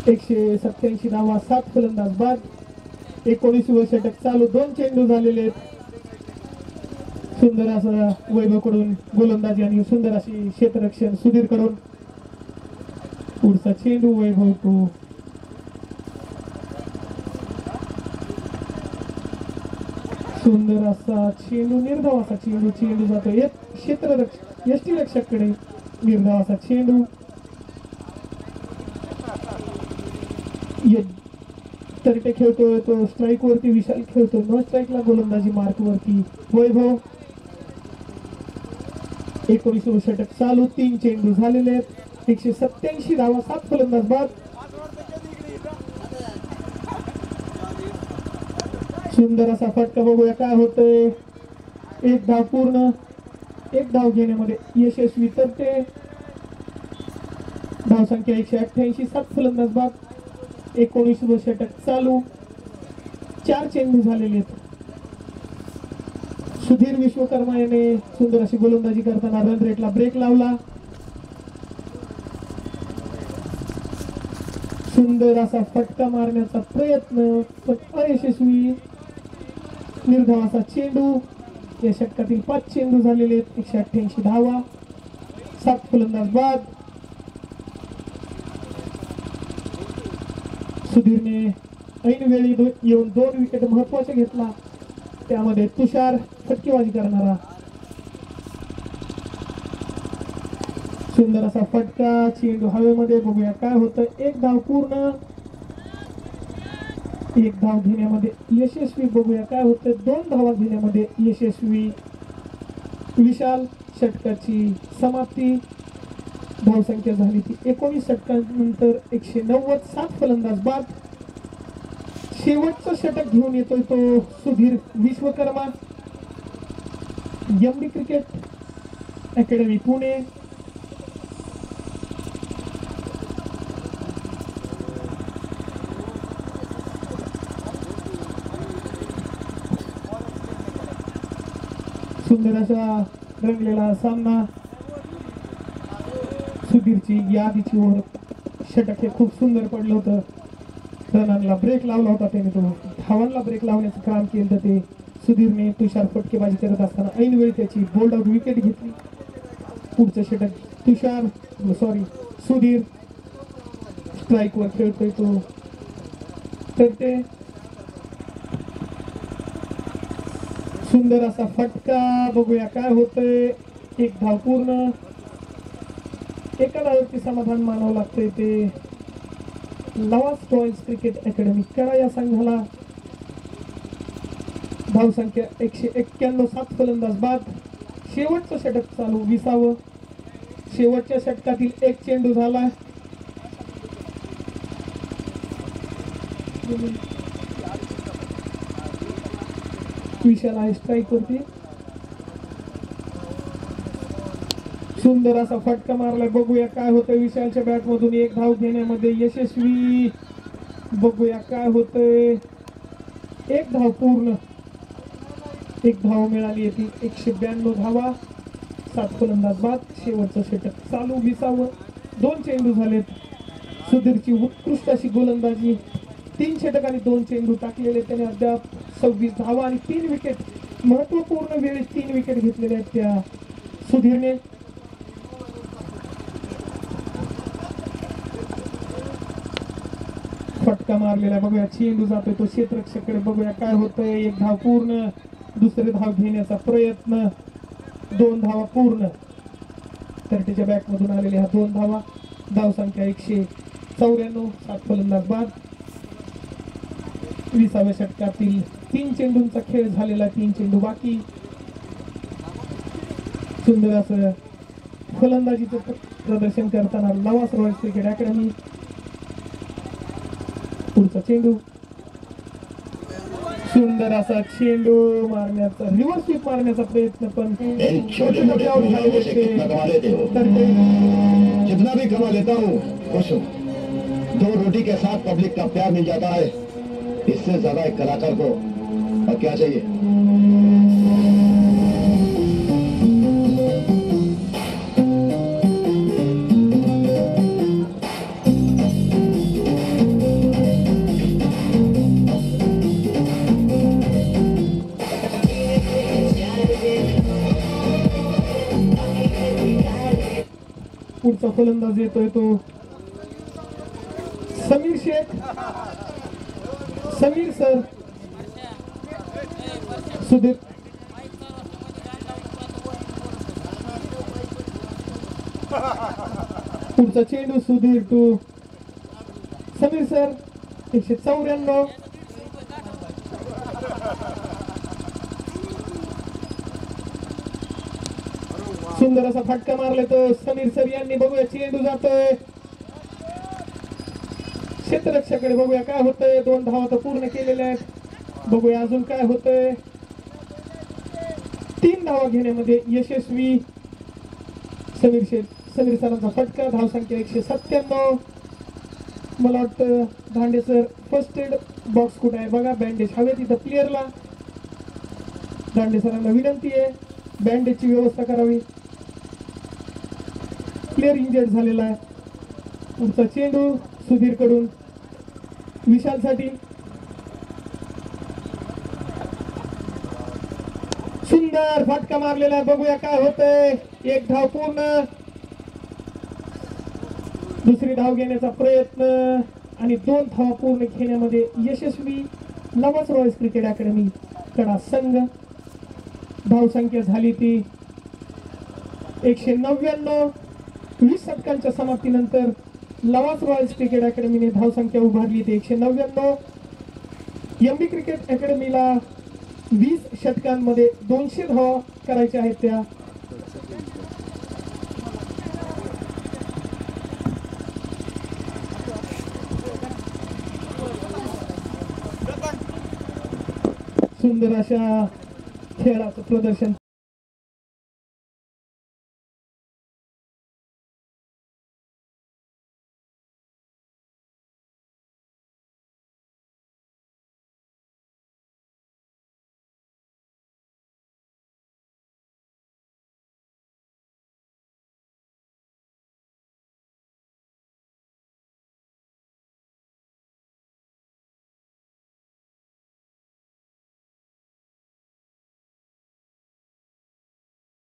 एकशे 87 धावा, 7 फलंदाज बाद. 19वे षटक चालू, 2 चेंडू झालेले आहेत. सुंदर असा वैभव कडून गोलंदाजी आणि सुंदर अशी क्षेत्ररक्षण सुधीर कडून. पुढचा चेंडू वैभव तो सुंदर असा चेंडू, निर्धाव असा चेंडू जातो क्षेत्ररक्षक यष्टीरक्षक कडे. निर्धाव असा चेंडू तर्टे खेळतोय तो स्ट्राईक वरती. विशाल खेळतोय नो स्ट्राईकला गोलंदाजी मार्क वरती वैभव. 19वे षटक चालू, 3 चेंडू झालेले आहेत. 187 धावा, 7 फलंदाज बाद. सुंदर असा फटका, बघूया काय होतंय. 1 धाव पूर्ण, 1 धाव घेण्यामध्ये यशस्वी तर्टे. धावसंख्या 188, 7 फलंदाज बाद. 19वे षटक चालू, 4 चेंडू झालेले आहेत. सुधीर विश्वकर्मा याने सुंदर अशी गोलंदाजी करताना रन रेटला ब्रेक लावला. सुंदर असा फटका मारण्याचा प्रयत्न पण अयशस्वी. निर्धाव असा चेंडू. या षटकातील 5 चेंडू झालेले आहेत. 188 धावा, 7 फलंदाज बाद. सुधीरने ऐन वेळी येऊन 2 विकेट महत्वाचा घेतला. त्यामध्ये तुषार फटकेबाजी करणारा. सुंदर असा फटका, चेंडू हवेमध्ये, बघूया काय होतं. 1 धाव पूर्ण, 1 धाव घेण्यामध्ये यशस्वी. बघूया काय होतं. 2 धावा घेण्यामध्ये यशस्वी विशाल. षटकाची समाप्ती. धावसंख्या झाली ती 19 षटकांनंतर 190, 7 फलंदाज बाद. शेवटचं षटक घेऊन येतोय तो Sudhir Vishwakarma. MD cricket academy Pune. सुंदर असा रंगलेला सामना. सुधीरची यादीची ओढ षटक हे खूप सुंदर पडलं होतं. रनांना ब्रेक लावला होता त्याने, तो धावांना ब्रेक लावण्याचं काम केलं तर ते सुधीरने. तुषार फटकेबाजी करत असताना ऐनवेळी त्याची बोल्ड आउट विकेट घेतली. पुढचं षटक सुधीर स्ट्राईक वर खेळतोय तो. तर ते सुंदर असा फटका, बघूया काय होतंय. 1 धाव पूर्ण, एका धावावरती समाधान मानावं लागतंय ते लवास रॉयल्स क्रिकेट अकॅडमी कडा या संघाला. धावसंख्या 191, 7 फलंदाज बाद. शेवटचं षटक चालू, 20वे. शेवटच्या षटकातील 1 चेंडू झाला. विशाल आहे स्ट्राईक वरती. सुंदर असा फटका मारलाय, बघूया काय होतंय. विशालच्या बॅट मधून 1 धाव घेण्यामध्ये यशस्वी. बघूया काय होतंय. 1 धाव पूर्ण, 1 धाव मिळाली ती 192 धावा, 7 फलंदाज बाद. शेवटचं षटक चालू, 20वे. 2 चेंडू झालेत. सुधीरची उत्कृष्ट अशी गोलंदाजी. 3 षटक आणि 2 चेंडू टाकलेले त्याने. अद्याप 26 धावा आणि 3 विकेट. महत्वपूर्ण वेळेस 3 विकेट घेतलेले आहेत त्या सुधीरने. फटका मारलेला, बघूया चेंडू जातोय तो क्षेत्ररक्षकाकडे. बघूया काय होतंय. 1 धाव पूर्ण, दुसरे धाव घेण्याचा प्रयत्न. 2 धावा पूर्ण. तर त्याच्या बॅट मधून आलेल्या ह्या 2 धावा. धावसंख्या 194, 7 फलंदाज बाद. 20व्या षटकातील 3 चेंडूंचा खेळ झालेला, 3 चेंडू बाकी. सुंदर असं फलंदाजीचं प्रदर्शन करताना लवास रॉयल्स क्रिकेट अकॅडमी. पुढचा चेंडू, सुंदर असा चेंडू मारण्याचा, रिव्हर्स स्वीप मारण्याचा प्रयत्न, पण जितना भी कमा लेता हूँ खुश हूँ. दो रोटी के साथ पब्लिक का प्यार मिल जाता है, इससे ज्यादा एक कलाकार को और क्या चाहिए। पुढचा फलंदाज येतोय तो समीर शेख. समीर सर सुदीप पुढचा चेंडू सुधीर टू समीर सर 194. सुंदर असा फटका मारलाय तो समीर सर यांनी. बघूया चेंडू जातोय क्षेत्ररक्षाकडे. बघूया काय होतंय. 2 धावा तर पूर्ण केलेल्या आहेत. बघूया अजून काय होतंय. 3 धावा घेण्यामध्ये यशस्वी समीर सरांचा फटका. धावसंख्या 197. मला वाटतं Dhande sir first aid box कुठे आहे बघा. बँडेज हवे तिथं प्लेअरला. धांडे सरांना विनंती आहे बँडेजची व्यवस्था करावी. प्लेअर इंजर्ड झालेला आहे. पुढचा चेंडू सुधीर कडून विशाल साठी. सुंदर फटका मारलेला आहे. बघूया काय होतंय. 1 धाव पूर्ण. दुसरी धाव घेण्याचा प्रयत्न आणि 2 धावा पूर्ण घेण्यामध्ये यशस्वी लवस रॉयल्स क्रिकेट अकॅडमी कडा संघ. धावसंख्या झाली ती 199. 20 षटकांच्या समाप्तीनंतर लवास रॉयल्स क्रिकेट अकॅडमीने धावसंख्या उभारली ती 199. एमबी क्रिकेट अकॅडमीला 20 षटकांमध्ये 200 धावा करायच्या आहेत. त्या सुंदर अशा खेळाचं प्रदर्शन.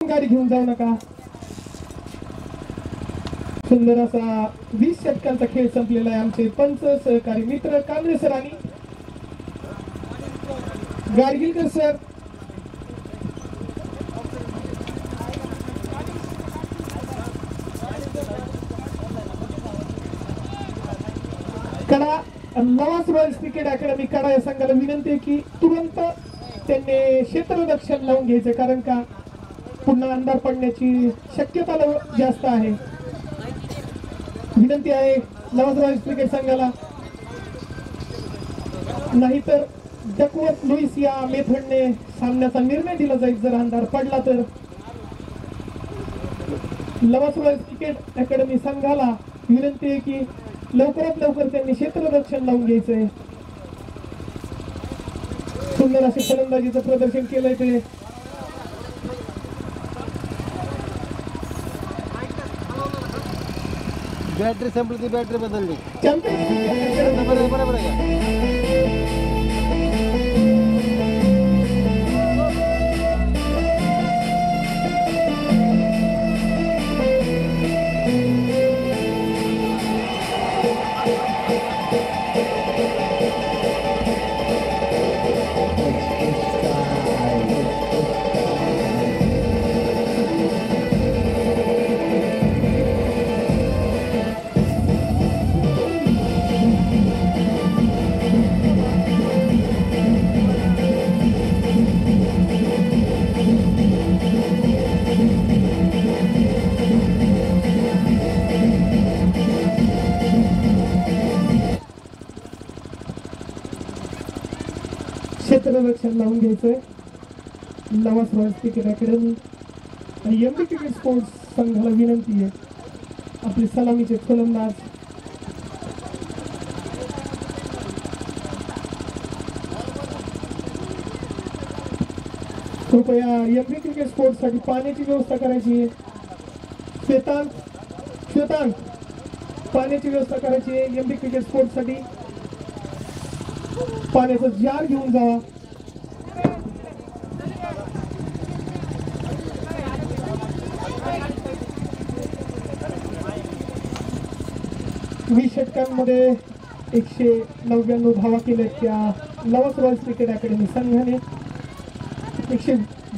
गाडी घेऊन जाऊ नका. सुंदर असा 20 षटकांचा खेळ संपलेला आहे. आमचे पंच सहकारी मित्र कांबळे सर आणि गाडगिलकर सर. कडा लवास रॉयल्स क्रिकेट अकॅडमी कडा या संघाला विनंती आहे की तुरंत त्यांनी क्षेत्ररक्षण लावून घ्यायचं, कारण का पुन्हा अंधार पडण्याची शक्यता जास्त आहे. विनंती आहे लवास रॉयल्स क्रिकेट संघाला. नाहीतर डकवर्थ लुईस या मेथडने सामन्याचा निर्णय दिला जाईल जर अंधार पडला तर. लवास रॉयल्स क्रिकेट अकॅडमी संघाला विनंती आहे की लवकरात लवकर त्यांनी क्षेत्ररक्षण लावून घ्यायचंय. सुंदर असे फलंदाजीचं प्रदर्शन केलंय ते. बॅटरी संपली ती बॅटरी बदलली. चॅम्पियन बरोबर आहे. क्षेत्ररक्षण लावून घ्यायचंय. लवास रॉयल्स क्रिकेट अकॅडमी आणि एमबी क्रिकेट स्पोर्ट्स संघाला विनंती आहे आपले सलामीचे फलंदाज कृपया एमबी क्रिकेट स्पोर्ट्स साठी पाण्याची व्यवस्था करायची आहे. श्वेतांग पाण्याची व्यवस्था करायची आहे. एमबी क्रिकेट स्पोर्ट्स साठी पाण्याचा जार घेऊन जावा. वीस षटकांमध्ये 199 धावा केल्या त्या लवस रॉयल्स क्रिकेट अकॅडमी संघाने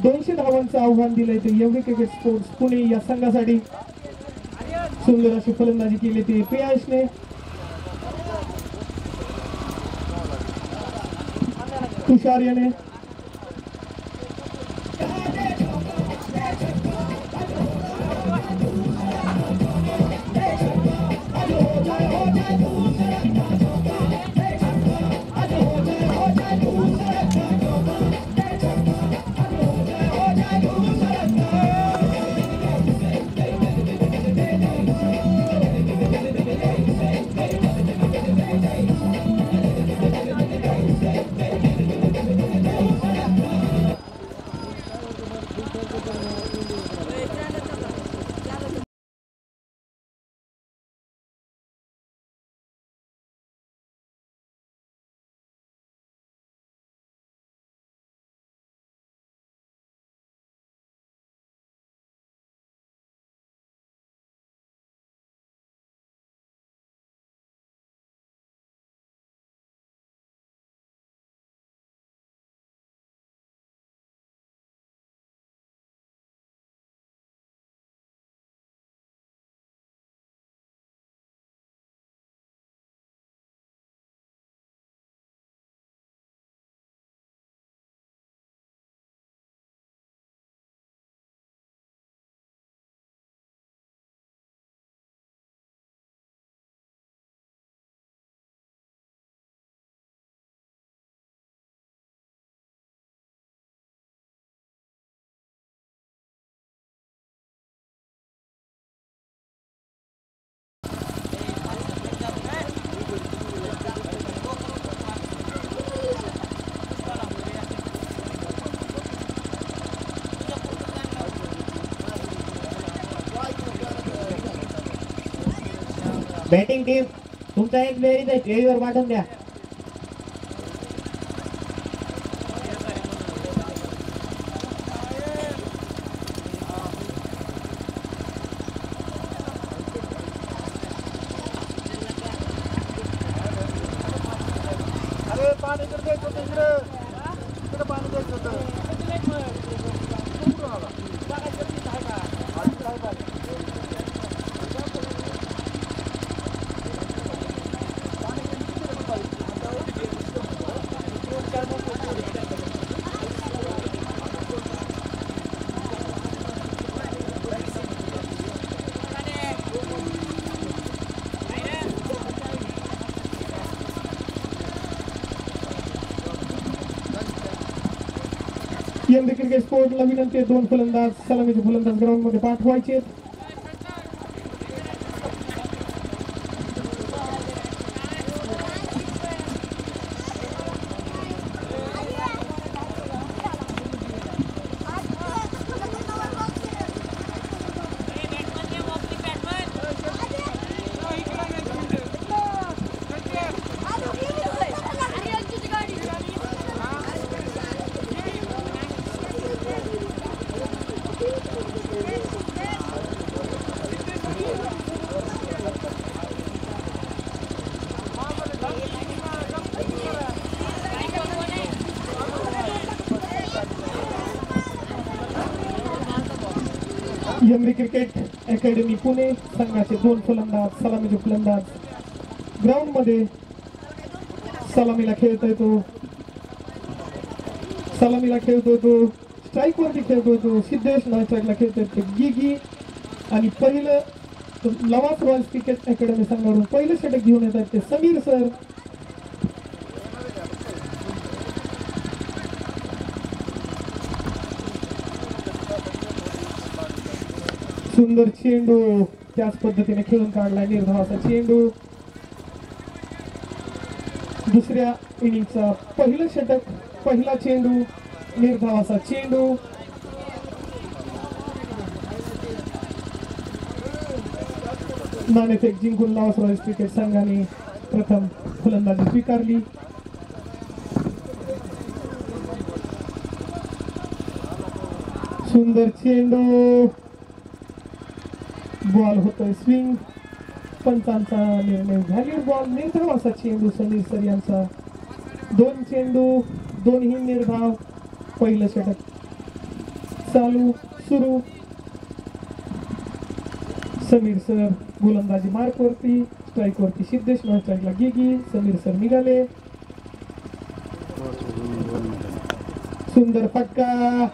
200 धावांचं आव्हान दिलंय ते एमबी क्रिकेट स्पोर्ट्स पुणे या संघासाठी. सुंदर अशी फलंदाजी केली ती प्रियांशने. तुषार याने बॅटिंग टीम तुमचा एक प्लेअर इथे स्टेजवर पाठवून द्या. एमबी क्रिकेट स्पोर्टला विनंती आहे 2 फलंदाज सलामीचे फलंदाज ग्राउंड मध्ये पाठवायचे. एमबी क्रिकेट अकॅडमी पुणे संघाचे 2 फलंदाज सलामीचे फलंदाज ग्राउंड मध्ये सलामीला खेळतोय तो स्ट्राईक वरती खेळतोय तो सिद्धेश नायचॅकला खेळतोय ते गिगी. आणि पहिलं लवास रॉयल्स क्रिकेट अकॅडमी संघावरून पहिलं षटक घेऊन येत आहेत ते समीर सर. सुंदर चेंडू त्याच पद्धतीने खेळून काढला निर्धावाचा चेंडू. दुसऱ्या इनिंगचा पहिलं षटक पहिला चेंडू निर्धावाचा चेंडू नाणेफेक जिंकून लावस रॉयल्स क्रिकेट संघाने प्रथम फलंदाजी स्वीकारली. सुंदर चेंडू बॉल होतोय स्विंग. पंचांचा निर्णय व्हॅल्यू बॉल. निर्धावाचा चेंडू समीर सर यांचा. 2 चेंडू दोन्ही निर्धाव. पहिलं षटक चालू सुरू. समीर सर गोलंदाजी मार्क वरती. स्ट्राईक वरती सिद्धेश. नॉन स्ट्राईकला गिगी. समीर सर निघाले. सुंदर फटका.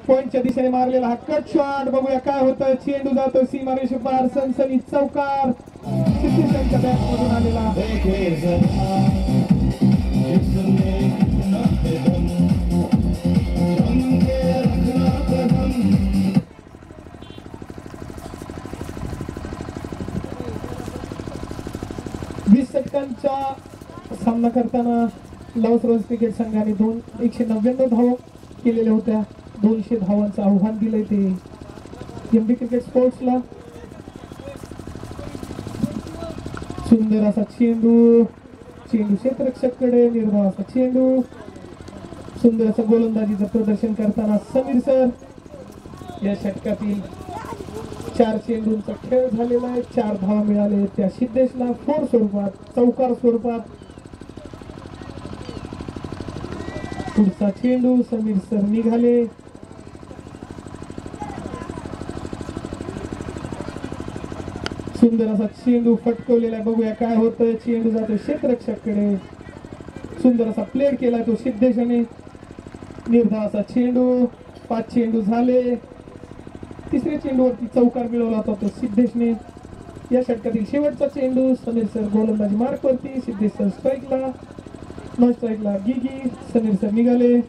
पॉइंटच्या दिशेने मारलेला हा कट शॉट. बघूया काय होतं. चेंडू जातो सीमारेषे पार. सनसनी चौकार. सिद्धेशांच्या बॅटमधून आलेला. षटकांचा सामना करताना लावस रॉयल्स क्रिकेट संघाने 199 धावा केलेल्या होत्या. 200 धावांचं आव्हान दिलंय ते एमबी क्रिकेट स्पोर्ट्सला. सुंदर असा चेंडू. चेंडू क्षेत्ररक्षककडे. निर्धाव असा चेंडू. सुंदर असं गोलंदाजीचं प्रदर्शन करताना समीर सर. या षटकातील 4 चेंडूंचा खेळ झालेला आहे. 4 धावा मिळाले त्या सिद्धेशला. 4 स्वरूपात, चौकार स्वरूपात. पुढचा चेंडू समीर सर निघाले. सुंदर असा चेंडू फटकवलेला आहे. बघूया काय होतं. चेंडू जातो क्षेत्ररक्षककडे. सुंदर असा प्लेड केला तो सिद्धेशाने. निर्धाव असा चेंडू. 5 चेंडू झाले. तिसऱ्या चेंडूवरती चौकार मिळवला होता तो सिद्धेशने. या षटकातील शेवटचा चेंडू. समीर सर गोलंदाजी मार्क वरती. सिद्धेश सर स्ट्राईकला. नॉन स्ट्राईकला गिगी. समीर सर निघाले.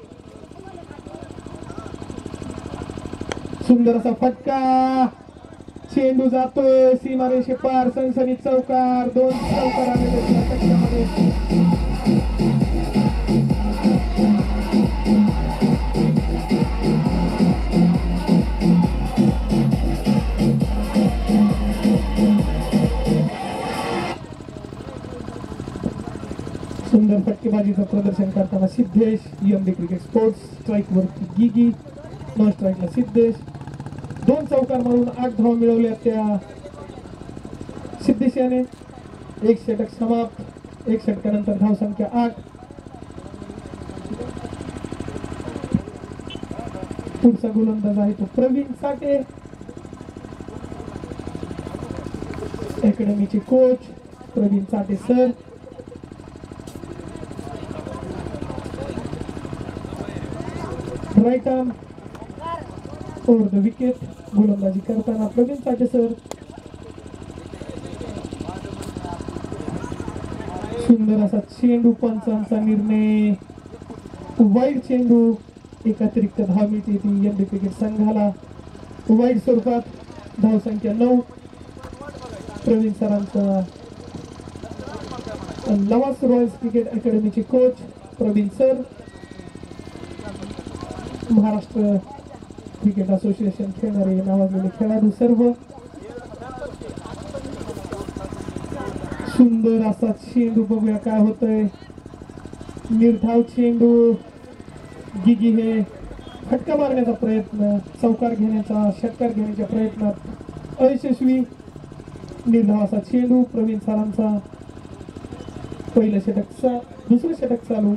सुंदर असा फटका. चेंडू जातोय सीमारेषे पार. सनसनी चौकार. 2 चौकार आलेले त्या षटकामध्ये. सुंदर फटकेबाजीचं प्रदर्शन करताना Siddhesh. MD cricket sports. Strike वरती गिगी. नॉन स्ट्राईकला सिद्धेश. 2 चौकार मारून 8 धावा मिळवल्या त्या सिद्धेश याने. 1 षटक समाप्त. 1 षटकानंतर धावसंख्या 8. पुढचा गोलंदाज आहे तो प्रवीण साठे. अकॅडमीचे coach Praveen Sathe sir. Right arm over the wicket. गोलंदाजी करताना प्रवीण साठे सर. सुंदर असा चेंडू. पंचांचा निर्णय. वाईड चेंडू. एक अतिरिक्त धाव मिळते ती एमडी क्रिकेट संघाला. वाईड स्वरूपात. धावसंख्या 9. प्रवीण सरांचा. लावस रॉयल्स क्रिकेट अकॅडमीचे coach Praveen sir. Maharashtra cricket association खेळणारे नावाजलेले खेळाडू सर्व. सुंदर असा चेंडू. बघूया काय होतंय. निर्धाव चेंडू. गिगी हे फटका मारण्याचा प्रयत्न. चौकार घेण्याचा, षटकार घेण्याच्या प्रयत्नात अयशस्वी. निर्धाव असा चेंडू. प्रवीण सरांचा. पहिलं षटक. दुसरं षटक चालू.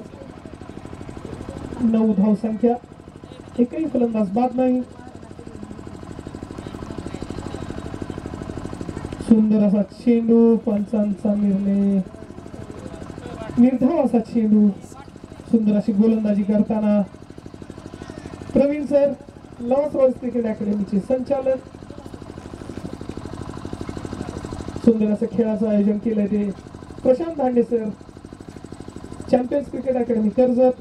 9 धाव संख्या. एकही फलंदाज बाद नाही. सुंदर असा चेंडू. पंचांचा निर्णय. निर्धाव असा चेंडू. सुंदर अशी गोलंदाजी करताना प्रवीण सर. लावस रॉयल्स क्रिकेट अकॅडमीचे संचालक. सुंदर असं खेळाचं आयोजन केलंय ते Prashant Dhande sir. Champions cricket academy Karjat.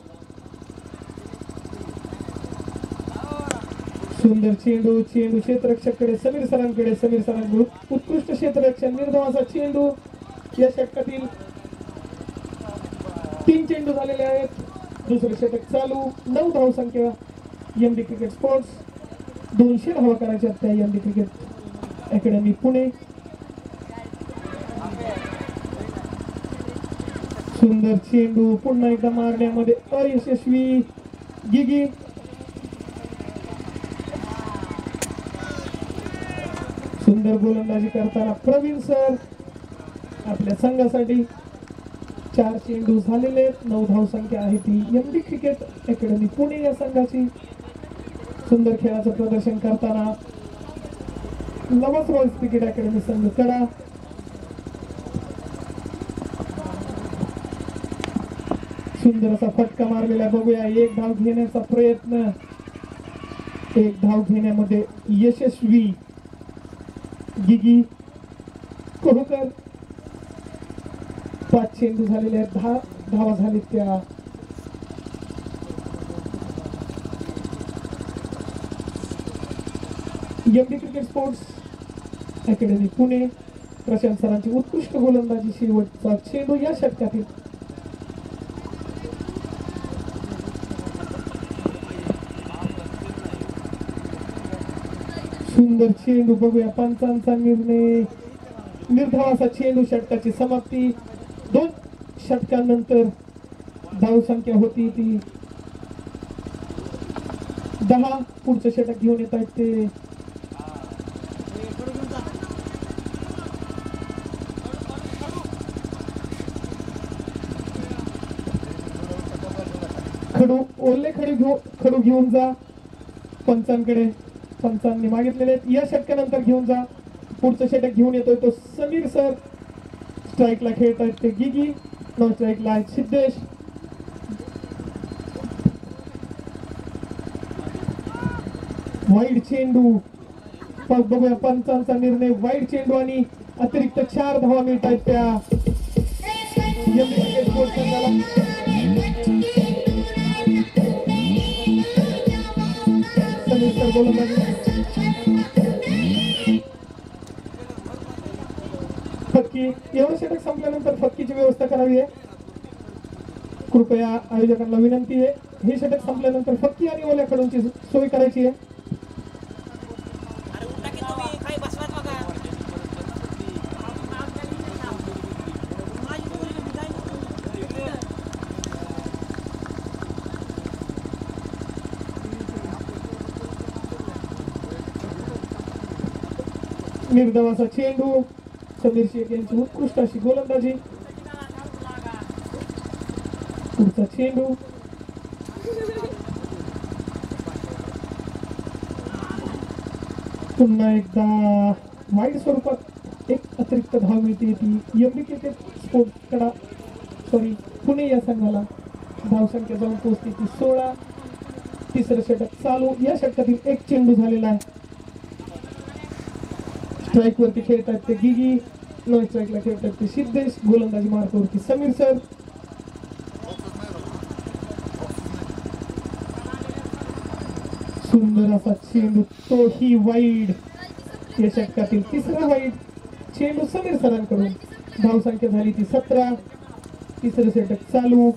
सुंदर चेंडू. चेंडू क्षेत्ररक्षककडे. समीर सरांकडे. समीर सरांकडून उत्कृष्ट क्षेत्ररक्षण. निर्धावाचा चेंडू. या षटकातील 3 चेंडू झालेले आहेत. दुसरं षटक चालू 9 धावसंख्या एमडी क्रिकेट स्पोर्ट्स 200 धावा करायच्या त्या एमडी क्रिकेट अकॅडमी पुणे. सुंदर चेंडू पुन्हा एकदा मारण्यामध्ये अयशस्वी गिगी. सुंदर गोलंदाजी करताना प्रवीण सर आपल्या संघासाठी 4 चेंडू झालेले 9 धावसंख्या आहे ती एमडी क्रिकेट अकॅडमी पुणे या संघाची. सुंदर खेळाचं प्रदर्शन करताना नवस रॉयल्स क्रिकेट अकॅडमी संघ कडा. सुंदर असा फटका मारलेला बघूया. 1 धाव घेण्याचा प्रयत्न 1 धाव घेण्यामध्ये यशस्वी गिगी कोहकर. 5 चेंडू झालेले आहेत 10 धावा झालेत त्या. MD cricket sports academy Pune. Prashant सरांची उत्कृष्ट गोलंदाजी शेवटचा चेंडू या षटकातील. सुंदर चेंडू बघूया पंचांचा निर्णय. निर्धावाचा चेंडू षटकाची समाप्ती. 2 षटकांनंतर धावसंख्या होती ती 10. पुढचं षटक घेऊन येत आहेत ते खडू. ओले खडू घेऊन जा पंचांकडे. पंचांनी मागितलेले आहेत. या षटकानंतर घेऊन जा. पुढचं षटक घेऊन येतोय तो समीर सर. स्ट्राईकला खेळत आहेत ते गिगी. नॉन स्ट्राईकला आहेत सिद्धेश. वाईड चेंडू बघूया पंचांचा निर्णय. वाईड चेंडू आणि अतिरिक्त 4 धावा मिळत आहेत त्या स्पोर्ट्स संघाला. समीर सर गोलंदाजी. फटकी. एवढं षटक संपल्यानंतर फटकीची व्यवस्था करावी आहे. कृपया आयोजकांना विनंती आहे हे षटक संपल्यानंतर फटकी आणि ओल्या खडूंची सोय करायची आहे. निर्धावाचा चेंडू. समीर शेख यांची उत्कृष्ट अशी गोलंदाजी. पुढचा चेंडू. पुन्हा एकदा वाईड स्वरूपात 1 अतिरिक्त धाव मिळते ती एमडी क्रिकेट स्पोर्ट्स कडा पुणे या संघाला. धावसंख्या जाऊन पोहोचते ती 16. तिसरं षटक चालू. या षटकातील 1 चेंडू झालेला आहे. स्ट्राईक वरती खेळतात ते गिगी. नॉन स्ट्राईकला खेळतात ते सिद्धेश. गोलंदाजी मार्गावरती समीर सर. सुंदर असा चेंडू तोही वाईड. या षटकातील 3रा वाईड चेंडू समीर सरांकडून. धावसंख्या झाली ती 17. तिसरं षटक चालू.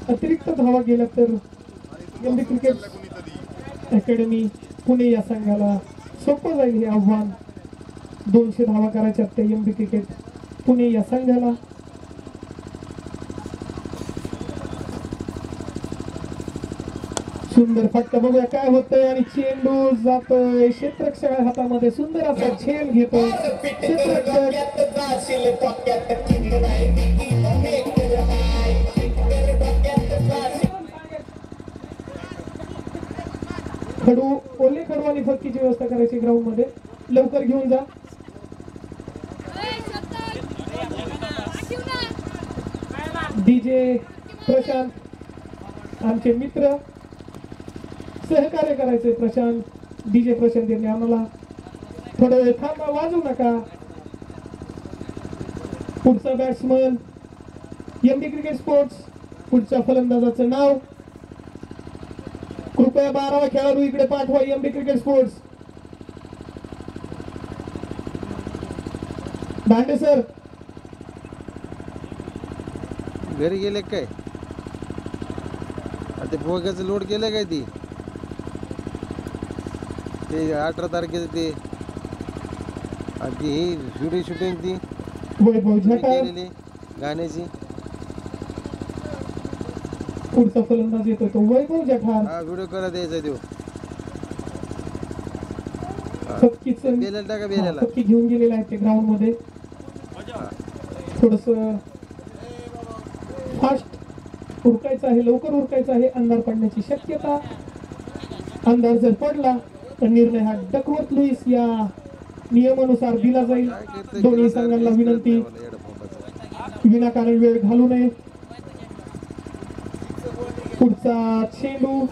अतिरिक्त धावा गेल्या तर एमडी क्रिकेट अकॅडमी पुणे या संघाला सोपं जाईल हे आव्हान. 200 धावा करायच्या त्या एमडी क्रिकेट पुणे या संघाला. सुंदर फटका बघूया काय होतंय आणि चेंडू जातोय क्षेत्ररक्षक हातामध्ये. सुंदर असा झेल घेतोय खडू. ओले खडू आणि फटकीची व्यवस्था करायची ग्राउंड मध्ये. लवकर घेऊन जा. डीजे प्रशांत आमचे मित्र सहकार्य करायचे. प्रशांत डीजे प्रशांत यांनी आम्हाला थोडा वेळ थांबा. वाजू नका. पुढचा बॅट्समन एमडी क्रिकेट स्पोर्ट्स. पुढच्या फलंदाजाचं नाव कृपया 12वा खेळाडू इकडे पाठवा एमडी क्रिकेट स्पोर्ट्स. दांडे सर घरी गेले काय? ते भोग्याचं लोड केलंय काय ती ते 18 तारखेचं ते आणि ती ही व्हिडिओ शूटिंग ती वैभव झटार केलेली गाण्याची पुढचा फलंदाज येतोय तो वैभव झटार. हा व्हिडिओ करा द्यायचा तो फक्कीच बेल्याला टाका बेल्याला फक्की घेऊन गेलेला आहे ते ग्राउंड मध्ये. थोडस फास्ट उरकायचं आहे, लवकर उरकायचं आहे. अंधार पडण्याची शक्यता. अंधार जर पडला तर निर्णय हा डकवर्थ लुईस या नियमानुसार दिला जाईल. दोन्ही संघांना विनंती विनाकारण वेळ घालू नये. पुढचा चेंडू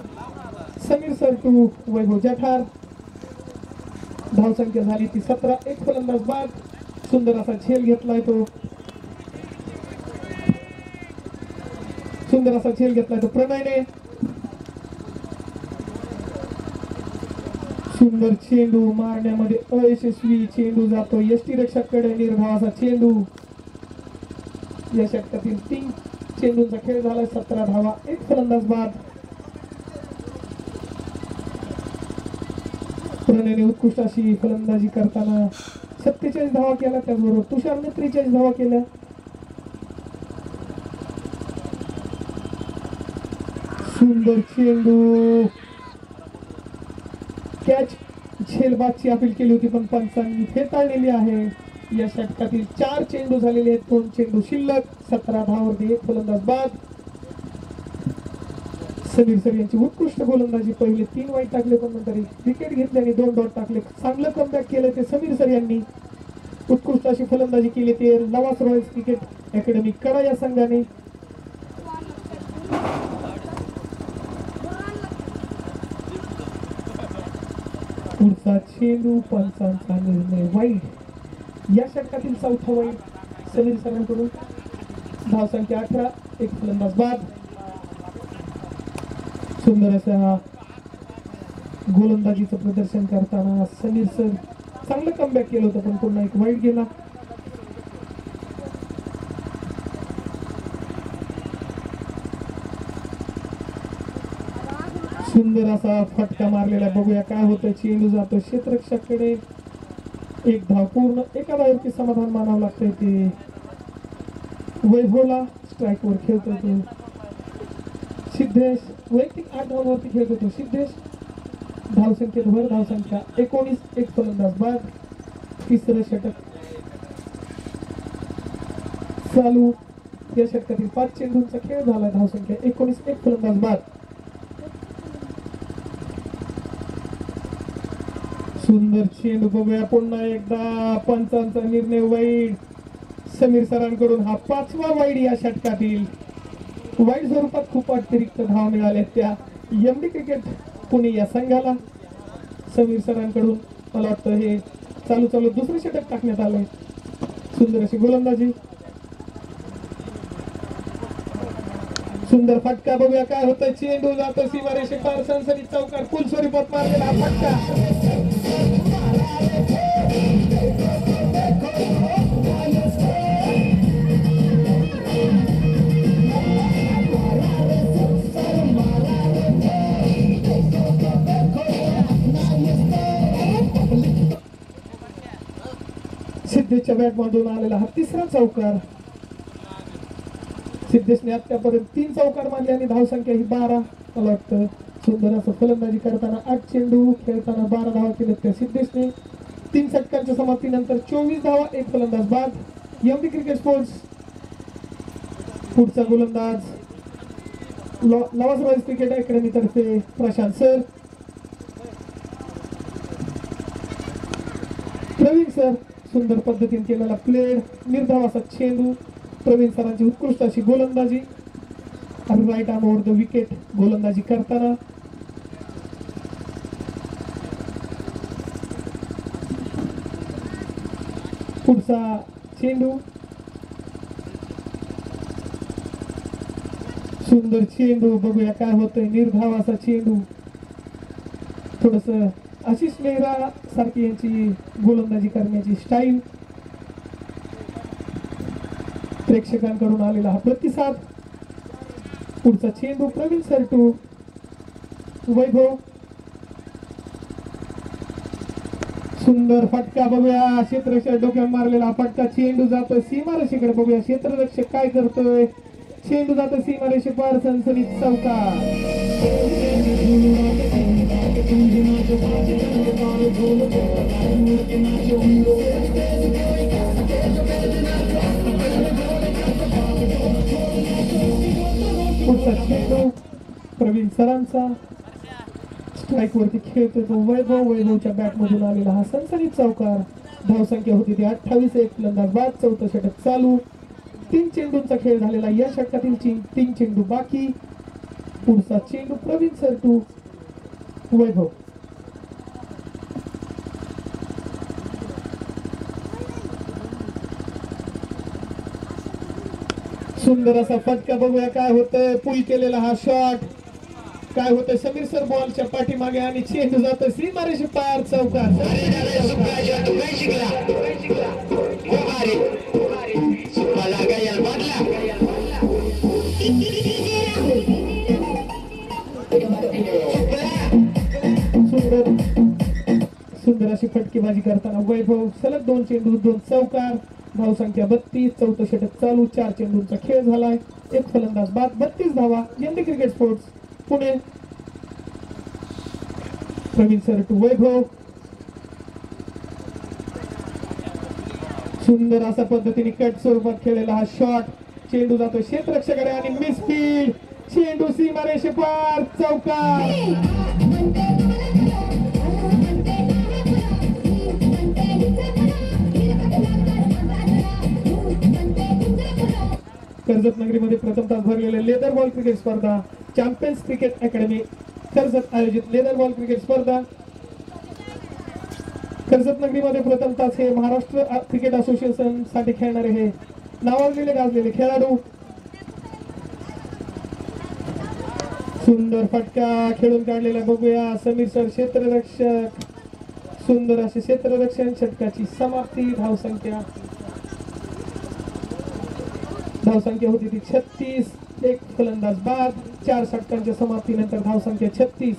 समीर सर टू वैभव जठार. धावसंख्या झाली ती 17. एक फलंदाज बाद. सुंदर असा झेल घेतलाय तो. सुंदर असा झेल घेतलाय तो प्रणयने. सुंदर चेंडू मारण्यामध्ये अयशस्वी. चेंडू जातो यष्टीरक्षकाकडे. निर्धावाचा चेंडू. या षटकातील 3 चेंडूंचा खेळ झालाय. 17 धावा. एक फलंदाज बाद. प्रणयने उत्कृष्ट अशी फलंदाजी करताना 47 धावा केल्या. त्याचबरोबर तुषारने 43 धावा केल्या. सुंदर चेंडू. कॅच झेलबादची अपील केली होती पण पंचांनी फेटाळलेली आहे. या षटकातील 4 चेंडू झालेले आहेत. 2 चेंडू शिल्लक. 17 धावावरती एक फलंदाज बाद. समीर सर यांची उत्कृष्ट गोलंदाजी. पहिले 3 वाईट टाकले पण नंतर विकेट घेतल्याने 2 डॉट टाकले. चांगलं कमबॅक केलं ते समीर सर यांनी. उत्कृष्ट अशी फलंदाजी केली ते लवास रॉयल्स क्रिकेट अकॅडमी कडा या संघाने. पुढचा चेंडू पंचांचा निर्णय वाईट. या षटकातील 4था वाईट समीर सरांकडून. धावसंख्या 18. एक फलंदाज बाद. सुंदर असा गोलंदाजीचं प्रदर्शन करताना समीर सर चांगलं कमबॅक केलं होतं पण पुन्हा एक वाईट गेला. सुंदर असा फटका मारलेला. बघूया काय होतं. चेंडू जातो क्षेत्ररक्षकाकडे. एक धाव पूर्ण. एका धावेवरती समाधान मानावं लागतंय ते वैभवला. स्ट्राईकवर खेळतोय तो सिद्धेश. वैयक्तिक 8 धावांवरती खेळतो तो सिद्धेश. धावसंख्येत भर. धावसंख्या 19. एक फलंदाज बाद. तिसरं षटक चालू. या षटकातील 5 चेंडूंचा खेळ झाला. धावसंख्या 19. एक फलंदाज बाद. सुंदर चेंडू. बघूया पुन्हा एकदा पंचांचा निर्णय वाईट. समीर सरांकडून हा 5वा वाईट या षटकातील. वाईट स्वरूपात खूप अतिरिक्त धावा मिळाल्या त्या एमडी क्रिकेट पुणे या संघाला. समीर सरांकडून मला वाटतं हे चालू दुसरे षटक टाकण्यात आलंय. सुंदर अशी गोलंदाजी. सुंदर फटका. बघूया काय होतं. चेंडू जातो सीमारेषेपार. सनसनीत चौकार. फुल स्वरूपात मारलेला हा फटका. सिद्धेशच्या बॅट मधून आलेला हा 3रा चौकार. सिद्धेशने आतापर्यंत 3 चौकार मारले आणि धावसंख्या ही 12. मला वाटतं सुंदर असं फलंदाजी करताना 8 चेंडू खेळताना 12 धावा केल्या त्या सिद्धेशने. 3 षटकांच्या समाप्तीनंतर 24 धावा. एक फलंदाज बाद. MD cricket sports. पुढचा गोलंदाज लवास रॉयल्स क्रिकेट अकॅडमी तर्फे प्रशांत सर. प्रवीण सर. सुंदर पद्धतीने केलेला प्लेड. निर्धाव असा चेंडू. प्रवीण सरांची उत्कृष्ट अशी गोलंदाजी. Right arm over the wicket गोलंदाजी करताना. पुढचा चेंडू. सुंदर चेंडू. बघूया काय होतंय. निर्धाव असा चेंडू. थोडस आशिष मेहरा सारखी यांची गोलंदाजी करण्याची स्टाईल. प्रेक्षकांकडून आलेला हा प्रतिसाद. पुढचा चेंडू प्रवीण सर टू वैभव. सुंदर फटका बघूया, क्षेत्ररक्षक डोक्यावर मारलेला फटका, चेंडू जातो सीमारेषेकडे. बघूया क्षेत्ररक्षक काय करतोय. चेंडू जातो सीमारेषे पार, सनसनीत चौकार. पुढचा चेंडू प्रवीण सरांचा, स्ट्राईक वरती खेळतोय तो वैभव. वैभवच्या बॅट मधून आलेला हा सनसनीत चौकार. धावसंख्या होती ती 28. एक फलंदाज बाद, चौथं षटक चालू. 3 चेंडूंचा खेळ झालेला या षटकातील. 3 चेंडू बाकी. पुढचा चेंडू प्रवीण सर टू वैभव. सुंदर असा फटका बघूया काय होतंय. पुल केलेला हा शॉट काय होतंय. समीर सर बॉलच्या पाठीमागे आणि चेंडू जातो सीमारेषे पार, चौकार. सुंदर सुंदर अशी फटकेबाजी करताना वैभव. सलग 2 चेंडू 2 चौकार. धावसंख्या 32. चौथं षटक चालू. 4 चेंडूंचा खेळ झालाय. एक फलंदाज बाद. 32 धावा. MD cricket sports Pune. Praveen sir to Vaibhav. सुंदर अशा पद्धतीने कट स्वरूपात खेळलेला हा शॉट. चेंडू जातो क्षेत्ररक्षकाकडे आणि मिसफील्ड. चेंडू सीमारेषे पार, चौकार. कर्जत नगरीमध्ये प्रथम तास भरलेले लेदर बॉल क्रिकेट स्पर्धा, चॅम्पियन्स क्रिकेट अकॅडमी कर्जत आयोजित लेदर बॉल क्रिकेट स्पर्धा. कर्जत नगरीमध्ये प्रथम तास हे महाराष्ट्र क्रिकेट असोसिएशन साठी खेळणारे हे नावाजलेले गाजलेले खेळाडू. सुंदर फटका खेळून काढलेला बघूया. समीर सर क्षेत्ररक्षक. सुंदर असे क्षेत्ररक्षण. षटकाची समाप्ती. धावसंख्या होती ती 36. एक फलंदाज बाद. 4 षटकांच्या समाप्तीनंतर धावसंख्या 36.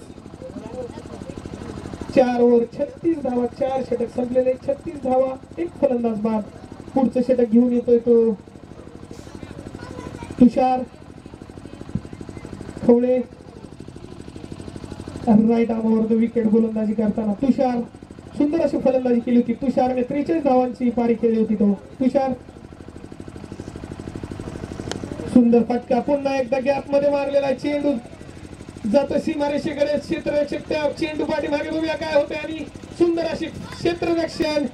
4 ओव्हर 36 धावा. 4 षटक संपलेले. 36 धावा. एक फलंदाज बाद. पुढचं षटक घेऊन येतोय तो तुषार खवळे. राईट आर्मवर विकेट गोलंदाजी करताना तुषार. सुंदर अशी फलंदाजी केली होती तुषारने. 43 धावांची पारी खेळली होती तो तुषार. सुंदर फटका. पुन्हा एकदा गॅप मध्ये मारलेला चेंडू जातो सीमारेषेकडे. क्षेत्ररक्षक त्या चेंडू पाठीमागे. बघूया काय होते आणि सुंदर अशी क्षेत्ररक्षण.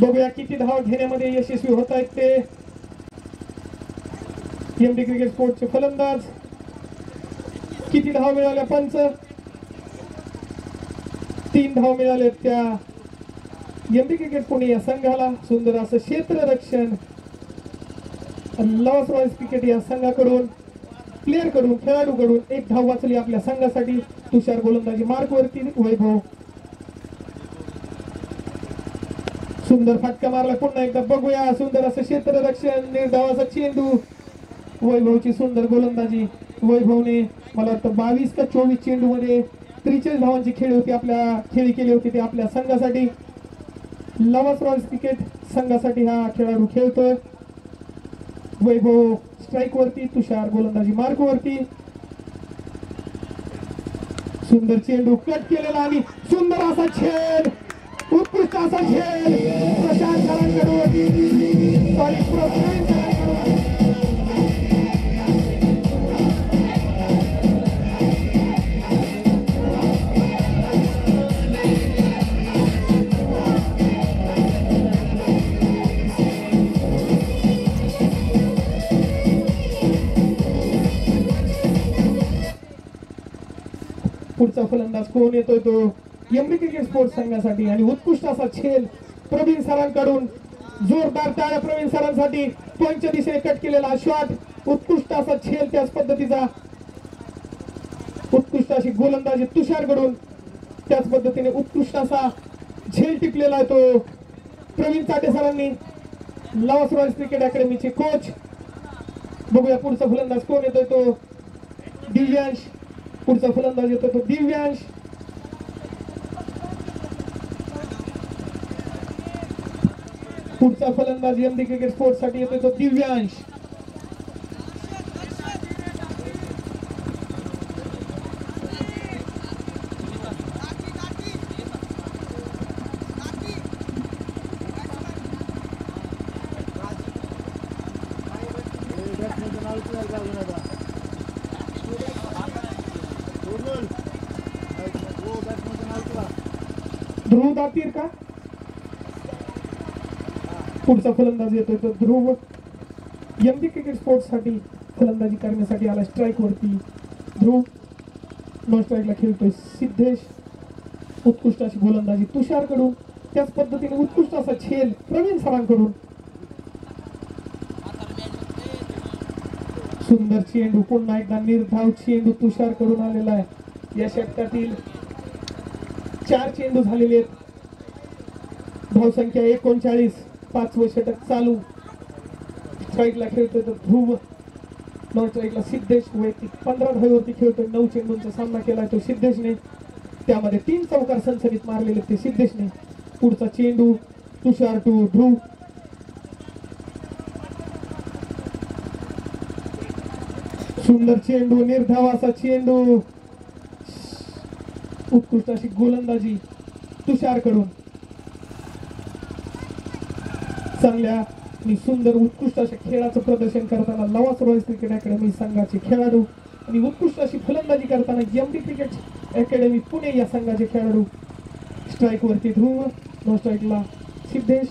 बघूया किती धाव घेण्यामध्ये यशस्वी होत आहेत ते एमडी क्रिकेट स्पोर्टचे फलंदाज. किती धाव मिळाल्या पंच. 3 धाव मिळाले त्या एमडी क्रिकेट पुणे या संघाला. सुंदर असं क्षेत्ररक्षण. लॉस रॉयल्स क्रिकेट या संघाकडून प्लेअर कडून खेळाडूकडून 1 धाव वाचली आपल्या संघासाठी. तुषार गोलंदाजी मार्क वरती. वैभव सुंदर फटका मारला पुन्हा एकदा. बघूया सुंदर असं क्षेत्ररक्षण. निर्धावाचा चेंडू. वैभवची सुंदर गोलंदाजी. वैभवने मला वाटतं 22 का 24 चेंडू मध्ये 43 धावांची खेळी केली होती ते आपल्या संघासाठी. लॉस रॉयल्स क्रिकेट संघासाठी हा खेळाडू खेळतोय. वैभव स्ट्राईक वरती. तुषार गोलंदाजी मार्क वरती. सुंदर चेंडू कट केलेला आणि सुंदर असा खेळ. उत्कृष्ट असा खेळ प्रशांत सरांकडून. सॉरी प्रवीण सरांकडून. पुढचा फलंदाज कोण येतोय तो एमडी क्रिकेट स्पोर्ट्स संघासाठी आणि उत्कृष्ट असा खेळ प्रवीण सरांकडून. जोरदार टाळ्या प्रवीण सरांसाठी. पंच दिशेने कट केलेला शॉट. उत्कृष्ट असा खेळ त्याच पद्धतीचा. उत्कृष्ट अशी गोलंदाजी तुषारकडून. त्याच पद्धतीने उत्कृष्ट असा झेल टिपलेला आहे तो प्रवीण चाटे सरांनी. लॉस रॉयल्स क्रिकेट अकॅडमीचे कोच बघूया पुढचा फलंदाज कोण येतोय तो दिव्यांश. पुढचा फलंदाज येतोय तो दिव्यांश. पुढचा फलंदाज एमडी क्रिकेट स्पोर्ट्स साठी येतोय तो दिव्यांश. ध्रुव दातीर का पुढचा फलंदाज येतोय तो ध्रुव. एमडी क्रिकेट स्पोर्ट्स साठी फलंदाजी करण्यासाठी आला स्ट्राईक वरती ध्रुव. नॉन स्ट्राईकला खेळतोय सिद्धेश. उत्कृष्ट अशी गोलंदाजी तुषार कडून. त्याच पद्धतीने उत्कृष्ट असा खेळ प्रवीण सरांकडून. सुंदर चेंडू पुन्हा एकदा निर्धाव चेंडू तुषार कडून आलेला आहे. या षटकातील 4 चेंडू झालेले आहेत. धावसंख्या 39. 5वं षटक चालू. स्ट्राईकला खेळतोय तर ध्रुव. नॉन स्ट्राईकला सिद्धेश. वैयक्तिक 15 धावेवरती खेळतोय. 9 चेंडूंचा सामना केलाय तो सिद्धेशने. त्यामध्ये 3 चौकार सनसनीत मारलेले ते सिद्धेशने. पुढचा चेंडू तुषार टू ध्रुव. सुंदर चेंडू निर्धाव असा चेंडू. उत्कृष्ट अशी गोलंदाजी तुषार कडून. चांगल्या आणि सुंदर उत्कृष्ट अशा खेळाचं प्रदर्शन करताना लवास रॉयल्स क्रिकेट अकॅडमी संघाचे खेळाडू आणि उत्कृष्ट अशी फलंदाजी करताना एमडी क्रिकेट अकॅडमी पुणे या संघाचे खेळाडू. स्ट्राईक वरती ध्रुव. नो स्ट्राईकला सिद्धेश.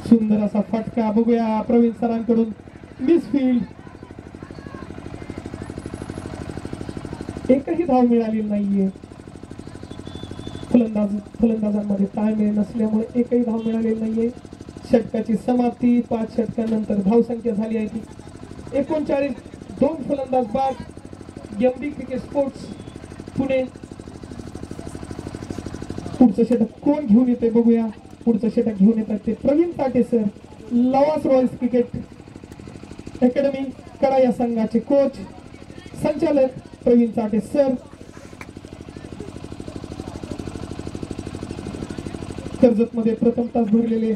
सुंदर असा फटका बघूया प्रवीण सरांकडून. मिसफील्ड. एकही धाव मिळालेली नाहीये. फलंदाजांमध्ये ताळमेळ नसल्यामुळे एकही धाव मिळालेली नाहीये. षटकाची समाप्ती. 5 षटकानंतर धावसंख्या झाली आहे ती 39. 2 फलंदाज बाद एमडी क्रिकेट स्पोर्ट्स पुणे. पुढचं षटक कोण घेऊन येते बघूया. पुढचं षटक घेऊन येतात ते प्रवीण ताटे sir. Lavasa Royals cricket academy कडा या संघाचे कोच संचालक प्रवीण ताटे सर. कर्जत मध्ये प्रथम तास भरलेले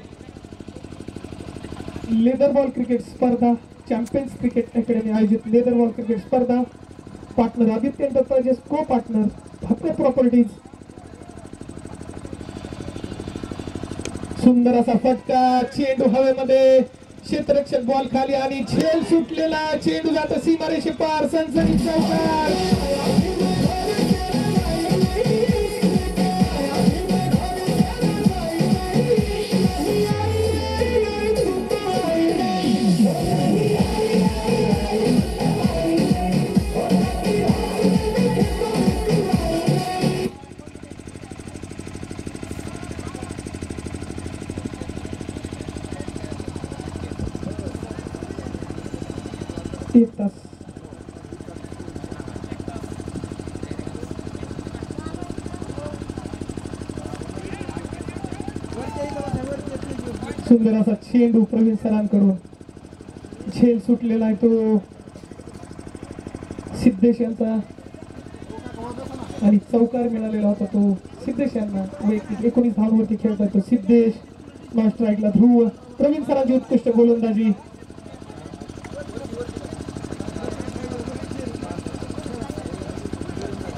लेदर बॉल क्रिकेट स्पर्धा चॅम्पियन्स क्रिकेट अकॅडमी आयोजित लेदर बॉल क्रिकेट स्पर्धा. Partner Aditya enterprises. को पार्टनर भक्त प्रॉपर्टीज. सुंदर असा फटका. चेंडू हवेमध्ये. क्षेत्ररक्षक बॉल खाली आणि झेल सुटलेला. चेंडू जातो सीमारेषे पार. सनसनीत चौकार. एक तास. सुंदर असा चेंडू प्रवीण सरांकडून. झेल सुटलेला आहे तो सिद्धेश यांचा आणि चौकार मिळालेला होता तो सिद्धेश यांना. वैयक्तिक 19 धावांवरती खेळत आहे तो सिद्धेश. नॉन स्ट्राईकला ध्रुव. प्रवीण सरांची उत्कृष्ट गोलंदाजी.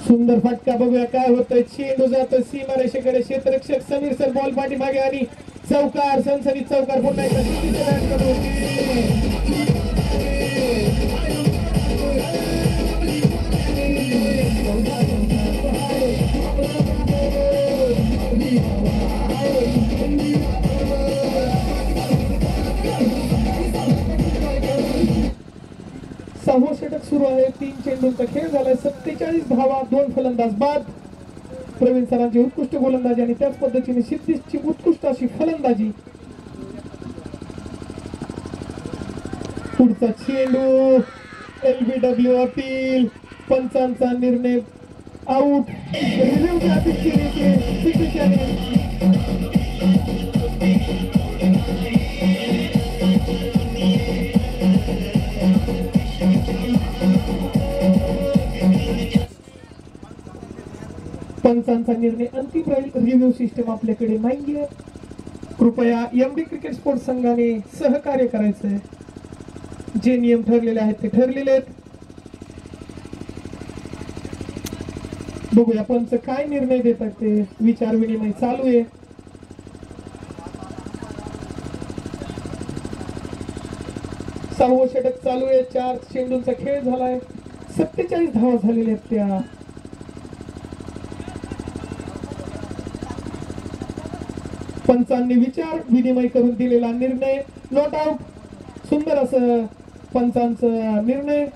सुंदर फटका बघूया काय होतंय. चेंडू जातोय सीमारेषेकडे. क्षेत्ररक्षक समीर सर बॉल पाठीमागे आणि चौकार. सनसनीत चौकार. पुन्हा एकदा सिद्धीच्या बॅटकडून. सहावं षटक सुरू आहे. 3 चेंडूंचा खेळ झालाय. 47 धावा. 2 फलंदाज बाद. प्रवीण सरांची उत्कृष्ट गोलंदाजी आणि त्याच पद्धतीने सिद्धेशची उत्कृष्ट अशी फलंदाजी. पुढचा चेंडू. LBW appeal. पंचांचा निर्णय आउट. रिव्ह्यूची अपेक्षा सिद्धेश पंचांचा निर्णय अंतिम राहील. रिव्ह्यू सिस्टम आपल्याकडे नाहीये. कृपया एमडी क्रिकेट स्पोर्ट्स संघाने सहकार्य करायचंय. जे नियम ठरलेले आहेत ते ठरलेले आहेत. बघूया पंच काय निर्णय देतात ते. विचार विनिमय चालू आहे. सहावं षटक चालू आहे. 4 चेंडूंचा खेळ झालाय. 47 धावा झालेल्या आहेत त्या. पंचांनी विचार विनिमय करून दिलेला निर्णय नॉट आउट. सुंदर असं पंचांचा निर्णय.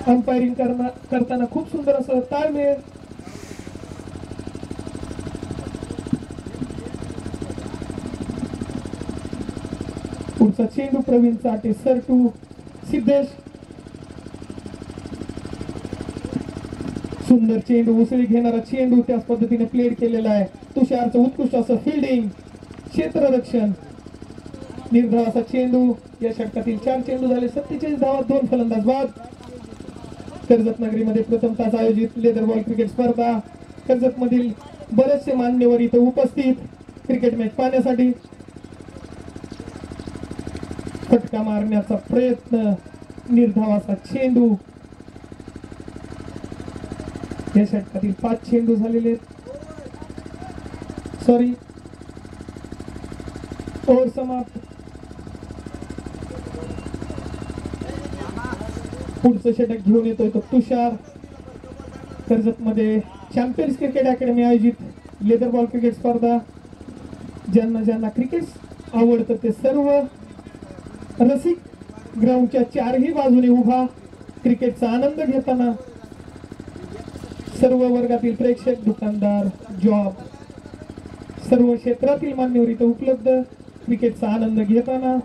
अंपायरिंग करताना खूप सुंदर असं ताळमेळ. पुढचा चेंडू प्रवीण चाटे सर टू सिद्धेश. सुंदर चेंडू उसळी घेणारा चेंडू त्याच पद्धतीने प्लेड केलेला आहे. तुषारचं उत्कृष्ट असं फिल्डिंग क्षेत्ररक्षण. निर्धाव असा चेंडू. या षटकातील 4 चेंडू झाले. 47 धावा 2 फलंदाज बाद. कर्जत नगरीमध्ये प्रथम तास आयोजित लेदर बॉल क्रिकेट स्पर्धा. कर्जत मधील बरेचसे मान्यवर इथं उपस्थित क्रिकेट मॅच पाहण्यासाठी. फटका मारण्याचा प्रयत्न. निर्धावाचा चेंडू. या षटकातील 5 चेंडू झालेले आहेत. सॉरी, ओव्हर समाप्त. पुढचं षटक घेऊन येतोय तो तुषार. कर्जत मध्ये चॅम्पियन्स क्रिकेट अकॅडमी आयोजित लेदर बॉल क्रिकेट स्पर्धा. ज्यांना ज्यांना क्रिकेट आवडतं ते सर्व रसिक ग्राउंडच्या 4ही बाजूने उभा क्रिकेटचा आनंद घेताना. सर्व वर्गातील प्रेक्षक, दुकानदार, जॉब, सर्व क्षेत्रातील मान्यवर इथं उपलब्ध क्रिकेटचा आनंद घेताना.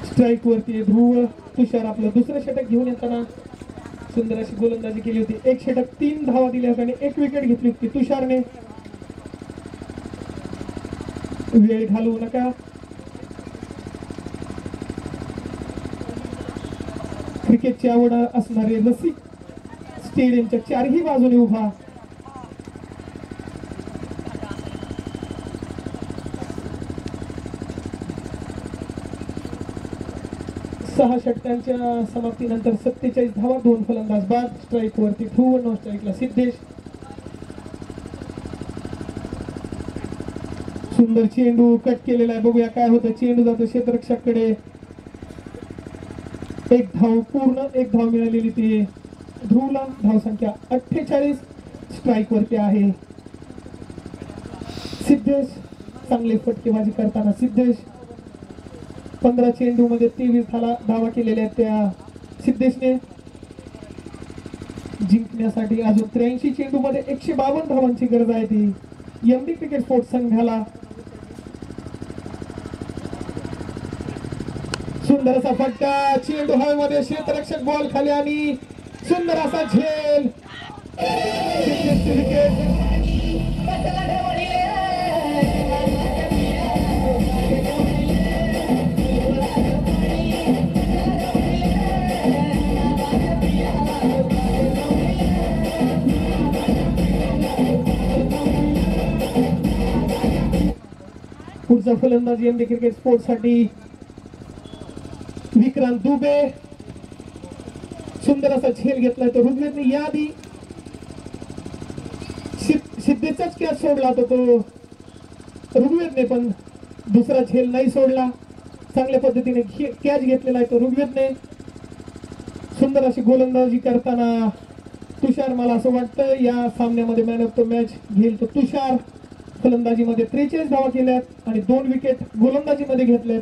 स्ट्राईक वरती ध्रुव. तुषार आपलं दुसरं षटक घेऊन येताना सुंदर अशी गोलंदाजी केली होती. 1 षटक 3 धावा दिल्या होत्या आणि 1 विकेट घेतली होती तुषारने. वेळ घालवू नका. क्रिकेटची आवड असणारे रसिक स्टेडियमच्या 4ही बाजूने उभा. सहा षटकांच्या समाप्तीनंतर 47 धावा 2 फलंदाज बाद. स्ट्राईक वरती ध्रुव. नो स्ट्राईकला सिद्धेश. सुंदर चेंडू कट केलेला आहे. बघूया काय होतं. चेंडू जातो क्षेत्ररक्षकाकडे. 1 धाव पूर्ण. 1 धाव मिळालेली ती ध्रुवला. धाव संख्या 48. स्ट्राईक वरती आहे सिद्धेश. चांगली फटकेबाजी करताना सिद्धेश. 15 चेंडू मध्ये 23 धावा केलेल्या आहेत त्या सिद्धेशने. जिंकण्यासाठी अजून 83 चेंडू मध्ये 152 धावांची गरज आहे ती एमडी क्रिकेट स्पोर्ट्स संघाला. सुंदर असा फटका. चेंडू हवेमध्ये. क्षेत्ररक्षक बॉल खाली आणि सुंदर असा झेल. विकेट. पुढचा फलंदाज एमडी क्रिकेट स्पोर्ट्स साठी विक्रांत दुबे. सुंदर असा झेल घेतलाय तो ऋग्वेदने. याआधी सिद्धेचाच कॅच सोडला होता तो ऋग्वेदने, पण दुसरा झेल नाही सोडला. चांगल्या पद्धतीने कॅच घेतलेला आहे तो ऋग्वेदने. सुंदर अशी गोलंदाजी करताना तुषार. मला असं वाटतं या सामन्यामध्ये मॅन ऑफ द मॅच घेईल तो तुषार. फलंदाजीमध्ये 43 धावा केल्यात आणि 2 विकेट गोलंदाजीमध्ये घेतलेत.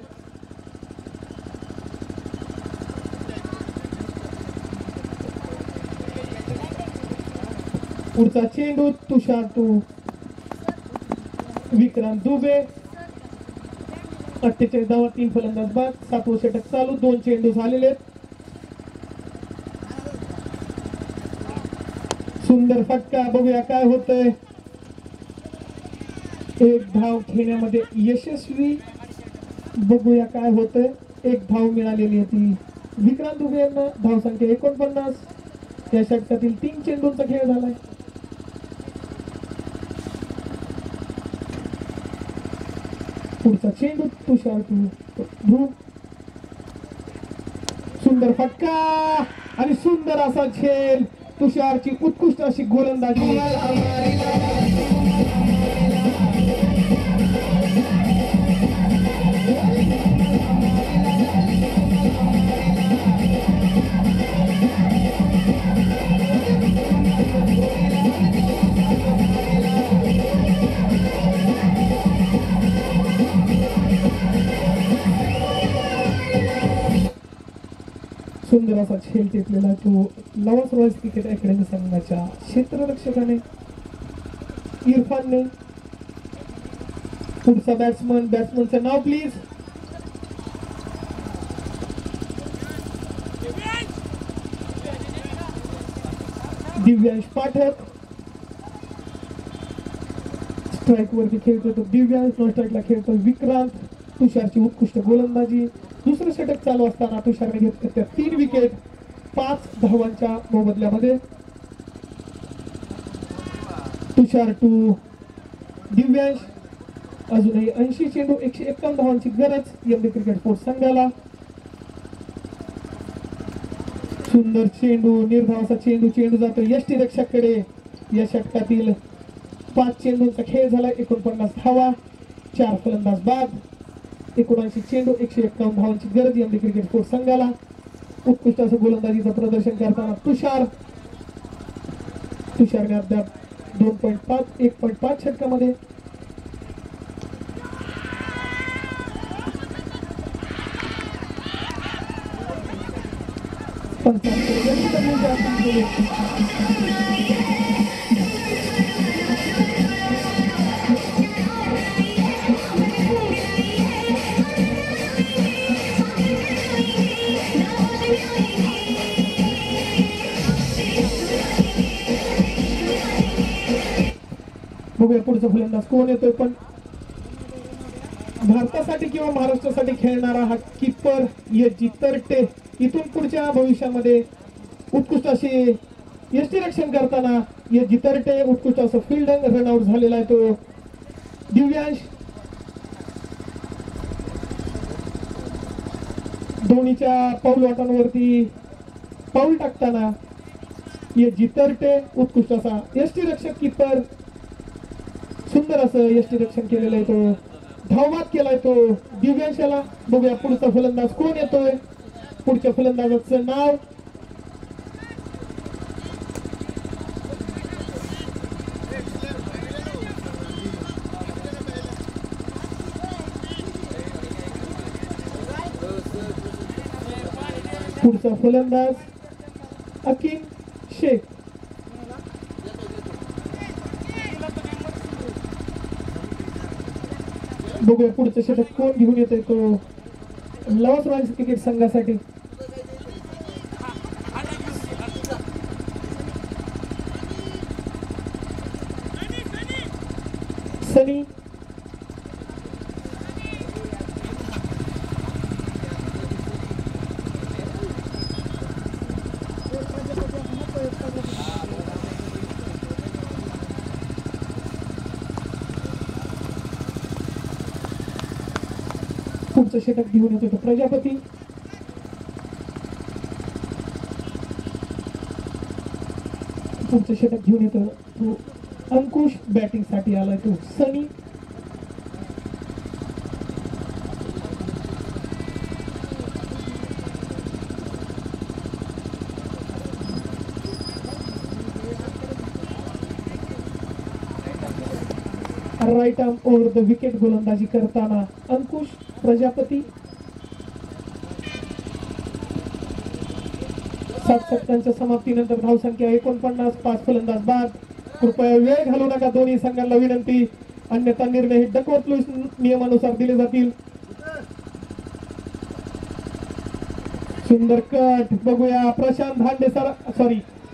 पुढचा चेंडू तुषार टू विक्रांत दुबे. 48 धावा 3 फलंदाज बाद. 7वं षटक चालू. 2 चेंडू झालेले. सुंदर फटका. बघूया काय होतंय. एक धाव घेण्यामध्ये यशस्वी. बघूया काय होतंय. एक धाव मिळालेली आहे ती विक्रांत दुबे यांना. धाव संख्या 49. या षटकातील 3 चेंडूंचा खेळ झालाय. पुढचा चेंडू तुषार ध्रुव. सुंदर फटका आणि सुंदर असा झेल. तुषारची उत्कृष्ट अशी गोलंदाजी. सुंदर असा खेळ टिपलेला तो लवस रॉयल्स क्रिकेट अकॅडमी संघाच्या क्षेत्ररक्षकाने इरफानने. पुढचा बॅट्समनचं नाव प्लीज. दिव्यांश पाठक. स्ट्राईक वरती खेळतोय तो दिव्यांश. नॉन स्ट्राईकला खेळतोय विक्रांत. तुषारची उत्कृष्ट गोलंदाजी. दुसरं षटक चालू असताना तुषारने घेतल्या त्या 3 विकेट 5 धावांच्या मोबदल्यामध्ये. तुषार टू दिव्यांश. अजूनही 80 चेंडू 151 धावांची गरज एमडी क्रिकेट स्पोर्ट्स संघाला. सुंदर चेंडू निर्धावाचा चेंडू जातो यष्टी रक्षकाकडे. या षटकातील 5 चेंडूंचा खेळ झाला. 49 धावा 4 फलंदाज बाद. 79 चेंडू 151 धावांची गरज एमडी क्रिकेट स्पोर्ट्स संघाला. उत्कृष्ट असं गोलंदाजीचं प्रदर्शन करताना तुषारने अद्याप 1.5 षटकामध्ये बघूया पुढचा फलंदाज कोण येतोय. पण भारतासाठी किंवा महाराष्ट्रासाठी खेळणारा हा कीपर यष्टी इथून पुढच्या भविष्यामध्ये उत्कृष्ट असे यष्टीरक्षण करताना यष्टी उत्कृष्ट असं फिल्डिंग रनआउट झालेला आहे तो दिव्यांश. धोनीच्या पाऊलवाटांवरती पाऊल टाकताना यष्टी उत्कृष्ट असा यष्टीरक्षक कीपर. सुंदर असं यष्टीरक्षण केलेलं आहे तो. धावबाद केलाय तो दिव्यांशाला. बघूया पुढचा फलंदाज कोण येतोय. पुढच्या फलंदाजाचं नाव पुढचा फलंदाज अकीम शेख. बघूया पुढचं षटक कोण घेऊन येतोय तो लवस रॉयल्स क्रिकेट संघासाठी. सनी. पुढचं षटक घेऊन येतो तो प्रजापती. पुढचं षटक घेऊन येतो तो अंकुश. बॅटिंग साठी आलाय तो Sunny. Right arm over the wicket गोलंदाजी करताना अंकुश प्रजापती. 7 षटकांच्या समाप्तीनंतर धावसंख्या 49. 5 फलंदाज बाद. कृपया वेळ घालू नका. दोन्ही संघांना विनंती. अन्यथा निर्णय डकवर्थ लुईस नियमानुसार दिले जातील. सुंदर कट. बघूया प्रशांत धांडे सर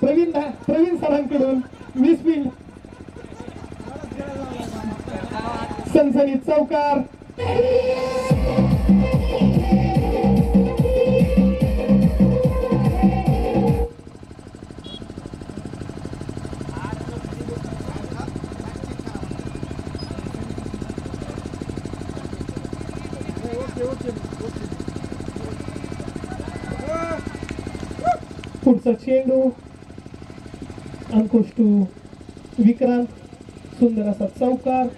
प्रवीण सरांकडून मिसफील्ड. सनसनीत चौकार. पुढचा चेंडू अंकुश टू विक्रांत. सुंदर असा चौकार.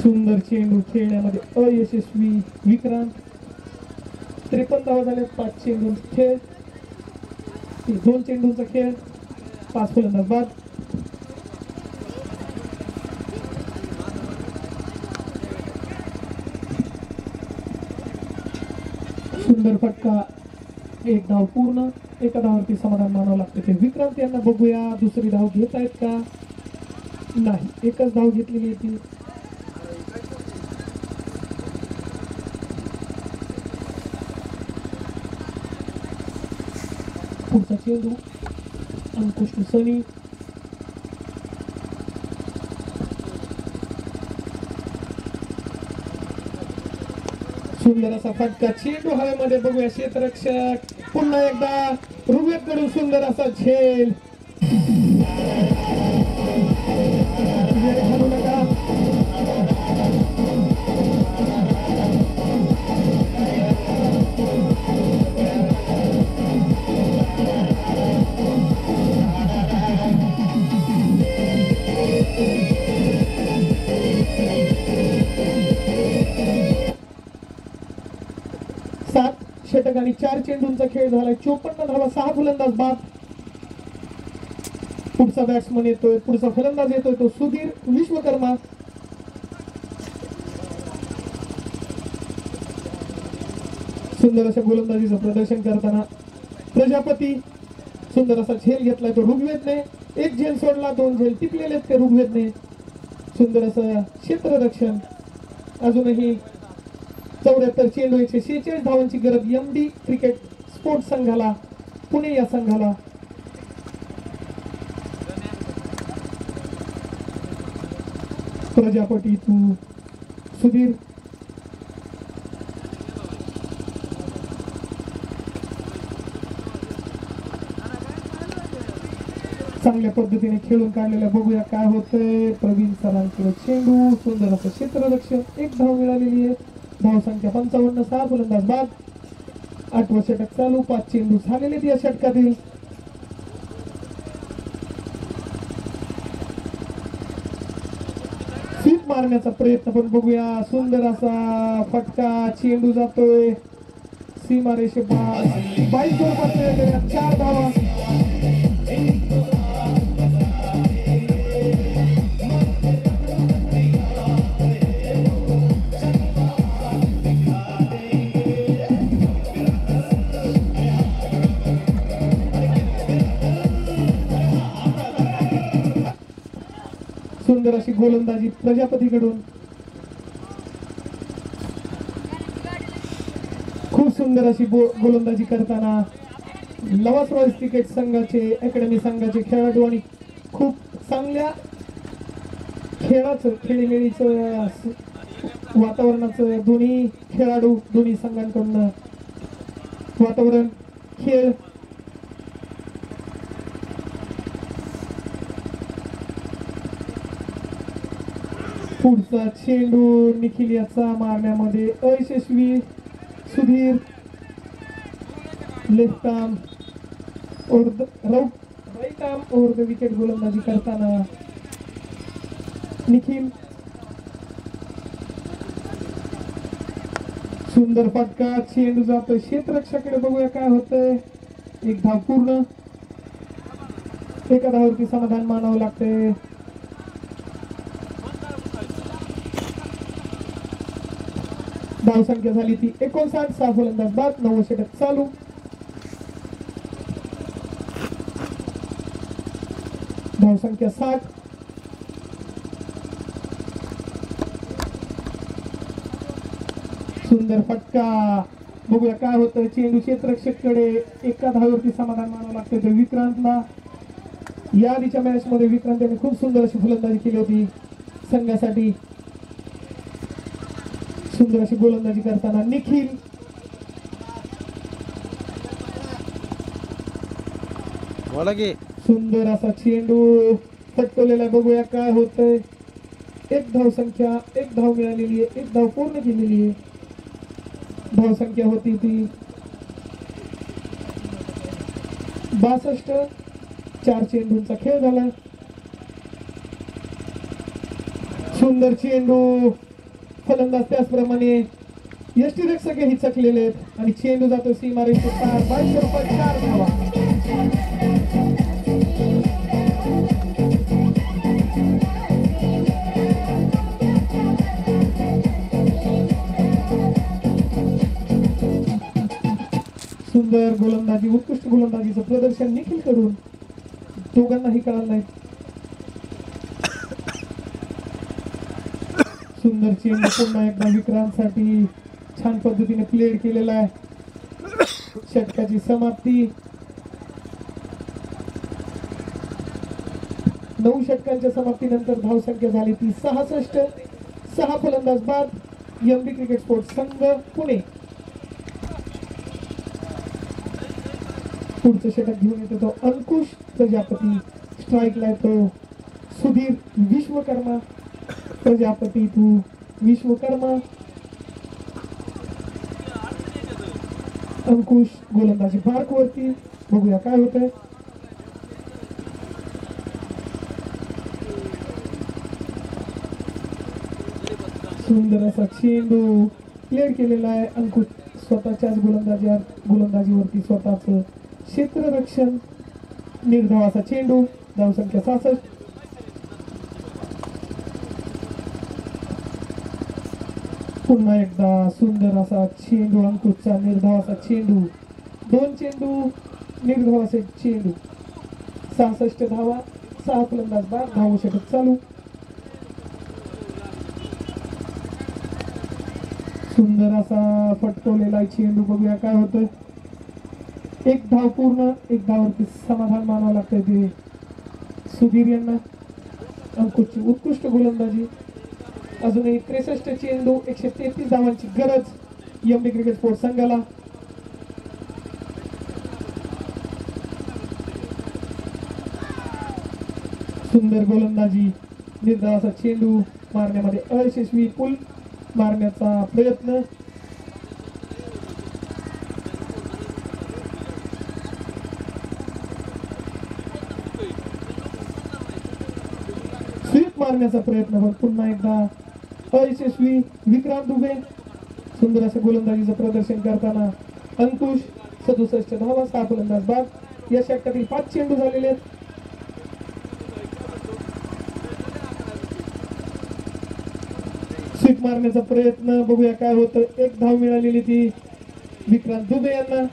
सुंदर चेंडू खेळण्यामध्ये अयशस्वी विक्रांत. 53 धावा झाले 5 चेंडू खेळ. 2 चेंडूंचा खेळ 5 फलंदाज बाद. सुंदर फटका. 1 धाव पूर्ण. एका धावावरती समाधान मानावं लागतं ते विक्रांत यांना. बघूया दुसरी धाव घेत आहेत का. नाही, एकच धाव घेतलेली आहे ती. पुढचा चेंडू अंकुश टू सनी. सुंदर असा फटका. चेंडू हवेमध्ये. बघूया क्षेत्ररक्षक पुन्हा एकदा ऋग्वेद कडून सुंदर असा झेल. वेळ घालू नका. षटक आणि 4 चेंडूंचा खेळ झालाय. 54 धावा 6 फलंदाज बाद. पुढचा बॅट्समन येतोय. पुढचा फलंदाज येतोय तो सुधीर विश्वकर्मा. सुंदर अशा गोलंदाजीचं प्रदर्शन करताना प्रजापती. सुंदर असा झेल घेतलाय तो ऋग्वेदने. 1 झेल सोडला. 2 झेल टिकलेले ते ऋग्वेदने. सुंदर असं क्षेत्ररक्षण. अजूनही 74 चेंडू 146 धावांची गरज MD क्रिकेट स्पोर्ट्स संघाला, पुणे या संघाला. प्रजापती तू सुधीर. चांगल्या पद्धतीने खेळून काढलेल्या. बघूया काय होतंय. प्रवीण सरांकडे चेंडू. सुंदर असं क्षेत्ररक्षण. 1 धाव मिळालेली आहे. धाव संख्या 55. 6 फलंदाज बाद. 8वं षटक चालू. 5 चेंडू झालेले या षटकातील. स्वीप मारण्याचा प्रयत्न पण बघूया. सुंदर असा फटका. चेंडू जातोय सीमारेषे 22 स्वरूपात 4 धावा. सुंदर अशी गोलंदाजी प्रजापतीकडून. खूप सुंदर अशी गोलंदाजी करताना लवास रॉयल्स क्रिकेट संघाचे अकॅडमी संघाचे खेळाडू आणि खूप चांगल्या खेळीमेळीचं वातावरणाचं दोन्ही खेळाडू दोन्ही संघांकडून वातावरण खेळ. पुढचा चेंडू निखिल याचा मारण्यामध्ये अयशस्वी. Sudhir left arm right arm over the wicket गोलंदाजी करताना निखिल. सुंदर फटका. चेंडू जातो क्षेत्ररक्षकाकडे. बघूया काय होतंय. 1 धाव पूर्ण. एका धावावरती समाधान मानावं लागतंय. धाव संख्या झाली ती 59. 6 फलंदाज बाद. 9वं षटक चालू. धाव संख्या 60. सुंदर फटका. बघूया काय होतं. चेंडू क्षेत्ररक्षककडे एका धावेवरती समाधान मानावं लागतं. तर विक्रांतला या आधीच्या मॅच मध्ये विक्रांत यांनी खूप सुंदर अशी फलंदाजी केली होती संघासाठी. सुंदर अशी गोलंदाजी करताना निखिल बोला की सुंदर असा चेंडू फटकवलेला आहे. बघूया काय होतंय. एक धाव संख्या, एक धाव मिळालेली आहे, एक धाव पूर्ण केलेली आहे. धाव संख्या होती ती 62. 4 चेंडूंचा खेळ झाला. सुंदर चेंडू, फलंदाज त्याचप्रमाणे यष्टीरक्षक ही चकलेले आहेत आणि चेंडू जातो सीमारेषेत पार. 4 धावा. सुंदर गोलंदाजी, उत्कृष्ट गोलंदाजीचं प्रदर्शन निखिल कडून दोघांनाही कळालं नाही. सुंदर चेंडू पुन्हा एकदा विक्रांतसाठी छान पद्धतीने प्लेड केलेला आहे. षटकाची समाप्ती. 9 षटकांच्या समाप्तीनंतर धावसंख्या झाली ती 66. 6 फलंदाज बाद. एमडी क्रिकेट स्पोर्ट्स संघ पुणे. पुढचं षटक घेऊन येतो तो अंकुश प्रजापती. स्ट्राईकला येतो सुधीर विश्वकर्मा. प्रजापती तू विश्वकर्मा. अंकुश गोलंदाजी मार्क वरती. बघूया काय होतंय. सुंदर असा चेंडू प्लेड केलेला आहे. अंकुश स्वतःच्याच गोलंदाजीवरती स्वतःच क्षेत्ररक्षण. निर्धावाचा चेंडू. धावसंख्या 66. पुन्हा एकदा सुंदर असा चेंडू अंकुशचा. निर्धावाचा चेंडू. 2 चेंडू निर्धावाचे चेंडू. 66 धावा. 6 फलंदाज बाद. धाव षटक चालू. सुंदर असा फटकवलेला चेंडू. बघूया काय होतं. एक धाव पूर्ण. एक धावावरती समाधान मानावं लागतंय ते सुधीर यांना. अंकुशची उत्कृष्ट गोलंदाजी. अजूनही 63 चेंडू. 133 धावांची गरज एमडी क्रिकेट स्पोर्ट्स संघाला. सुंदर गोलंदाजी. निर्धावाचा चेंडू मारण्यामध्ये अयशस्वी. पुल मारण्याचा प्रयत्न. स्वीप मारण्याचा प्रयत्न पण पुन्हा एकदा अयशस्वी. विक्रांत दुबे सुंदर असं गोलंदाजीचं प्रदर्शन करताना अंकुश. 67 धावा. 6 फलंदाज बाद. या षटकातील 5 चेंडू झालेले आहेत. स्वीप मारण्याचा प्रयत्न. बघूया काय होतं. एक धाव मिळालेली ती विक्रांत दुबे यांना.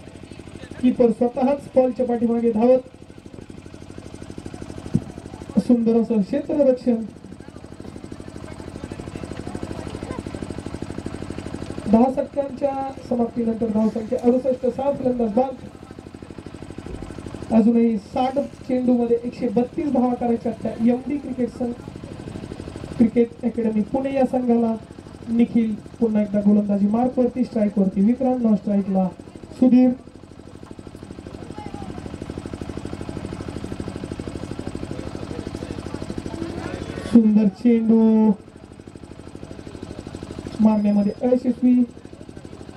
कीपर स्वतःच बॉलच्या पाठीमागे धावत. सुंदर असं क्षेत्ररक्षण. 10 षटकांच्या समाप्तीनंतर धावसंख्या 68. 6 फलंदाज बाद. अजूनही 60 चेंडू मध्ये 132 धावा करायच्या त्या एमडी क्रिकेट अकॅडमी पुणे या संघाला. निखिल पुन्हा एकदा गोलंदाजी मार्क वरती. स्ट्राईक वरती विक्रांत. नॉन स्ट्राईकला सुधीर. सुंदर चेंडू मारण्यामध्ये अयशस्वी.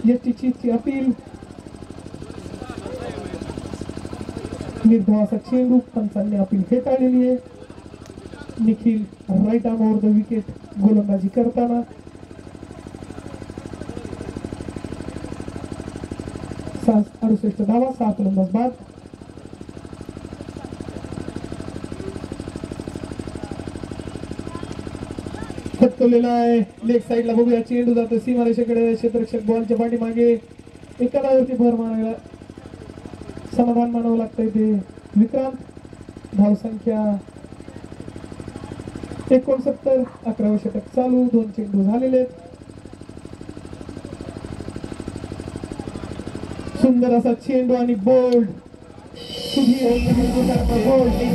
यष्टीची अपील. निर्धावाचा चेंडू. पंचांनी अपील फेटाळलेली आहे. Nikhil right arm over the wicket गोलंदाजी करताना. 68 धावा. 6 फलंदाज बाद. फटकवलेला आहे लेग साईडला. बघूया चेंडू जातो सीमारेषेकडे. क्षेत्ररक्षक बॉलच्या पाठीमागे. एका धावेवरती भर मारायला समाधान मानावं लागतंय ते विक्रांत. धावसंख्या 69. 11वे षटक चालू. 2 चेंडू झालेले आहेत. सुंदर असा चेंडू आणि बोल्ड सुधीर बोल्ड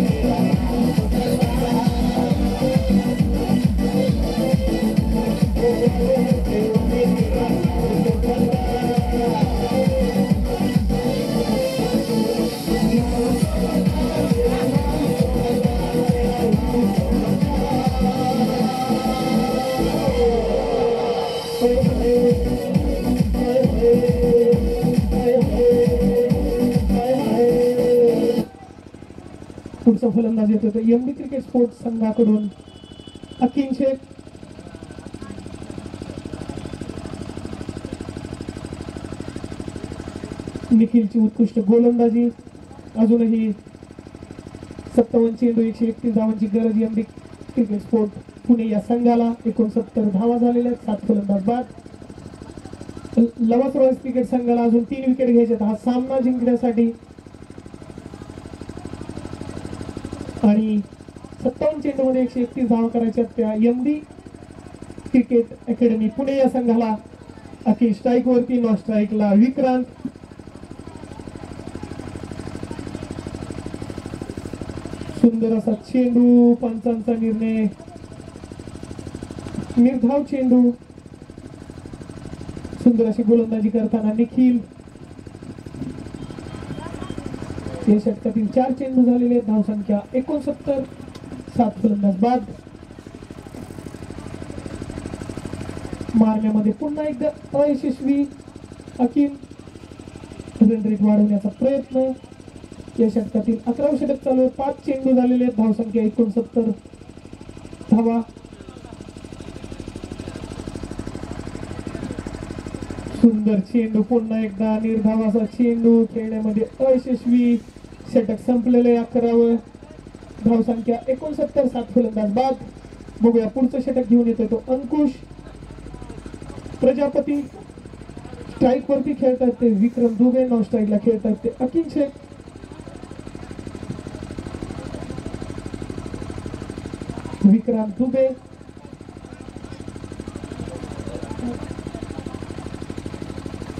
पुढचा फलंदाज येतो तो एमबी क्रिकेट स्पोर्ट्स संघाकडून अकिन शेख. निखिलची उत्कृष्ट गोलंदाजी. अजूनही 57 चेंडू 131 धावांची गरज एमबी क्रिकेट स्पोर्ट पुणे या संघाला. 69 धावा झालेल्या आहेत. 7 फलंदाज बाद. लवास रॉयल्स क्रिकेट संघाला अजून 3 विकेट घ्यायचे हा सामना जिंकण्यासाठी. आणि 57 चेंडूमध्ये 131 धावा करायच्या त्या एमबी क्रिकेट अकॅडमी पुणे या संघाला. अखिल स्ट्राईक वरती, नॉन स्ट्राईकला विक्रांत. सुंदर असा चेंडू, पंचांचा निर्णय, निर्धाव चेंडू. सुंदर अशी गोलंदाजी करताना निखिल. या षटकातील 4 चेंडू झालेले. धावसंख्या 69. 7 फलंदाज बाद. मारण्यामध्ये पुन्हा एकदा अयशस्वी अकिम. रन रेट वाढवण्याचा प्रयत्न. या षटकातील 11वे षटक चालू आहे. 5 चेंडू झालेले आहेत. धावसंख्या 69 धावा. सुंदर चेंडू, पुन्हा एकदा निर्धावाचा चेंडू. खेळण्यामध्ये अयशस्वी. षटक संपलेले 11वे. धावसंख्या 69. 7 फलंदाज बाद. बघूया पुढचं षटक घेऊन येतोय तो अंकुश प्रजापती. स्ट्राईक वरती खेळतात ते विक्रम दुबे. नॉन स्ट्राईकला खेळतात ते अकिन शेख. विक्रांत दुबे.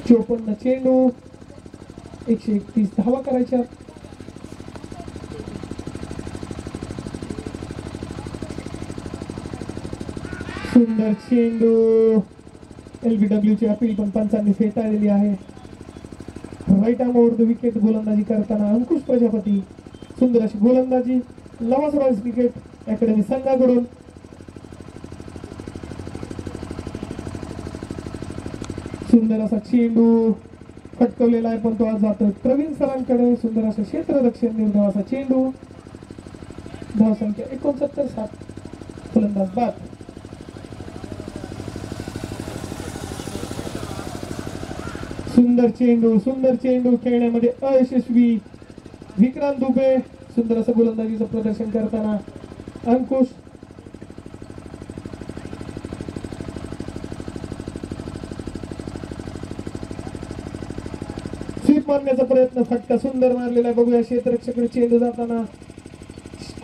चोपन्न चेंडू 131 धावा करायच्या. सुंदर चेंडू. LBW ची अपील पण पंचांनी फेटाळलेली आहे. Right arm over the wicket गोलंदाजी करताना अंकुश प्रजापती. सुंदर अशी गोलंदाजी लवास रॉयल्स क्रिकेट अकॅडमी संघाकडून. सुंदर असा चेंडू फटकवलेला आहे पण तो आज जातोय प्रवीण सरांकडे. सुंदर असं क्षेत्ररक्षण, निर्धावाचा चेंडू. धावसंख्या 69. 7 फलंदाज बाद. सुंदर चेंडू, सुंदर चेंडू. खेळण्यामध्ये अयशस्वी विक्रांत दुबे. सुंदर असं गोलंदाजीचं प्रदर्शन करताना अंकुश. स्वीप मारण्याचा प्रयत्न, फटका सुंदर मारलेला आहे. बघूया क्षेत्ररक्षकडे चेंडू जाताना.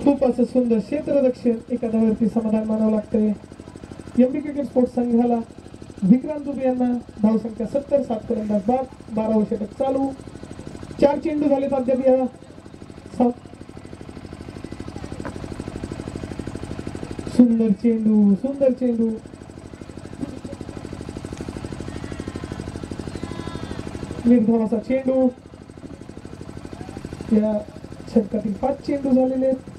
खूप असं सुंदर क्षेत्ररक्षण. एका धावेवरती समाधान मानावं लागतंय एमबी क्रिकेट स्पोर्ट्स संघाला. विक्रांत दुबे यांना. धावसंख्या 70. 7 फलंदाज बाद. 12वे षटक चालू. 4 चेंडू झाले अद्याप या. सुंदर चेंडू, सुंदर चेंडू. निर्धावाचा चेंडू. या षटकातील 5 चेंडू झालेले आहेत.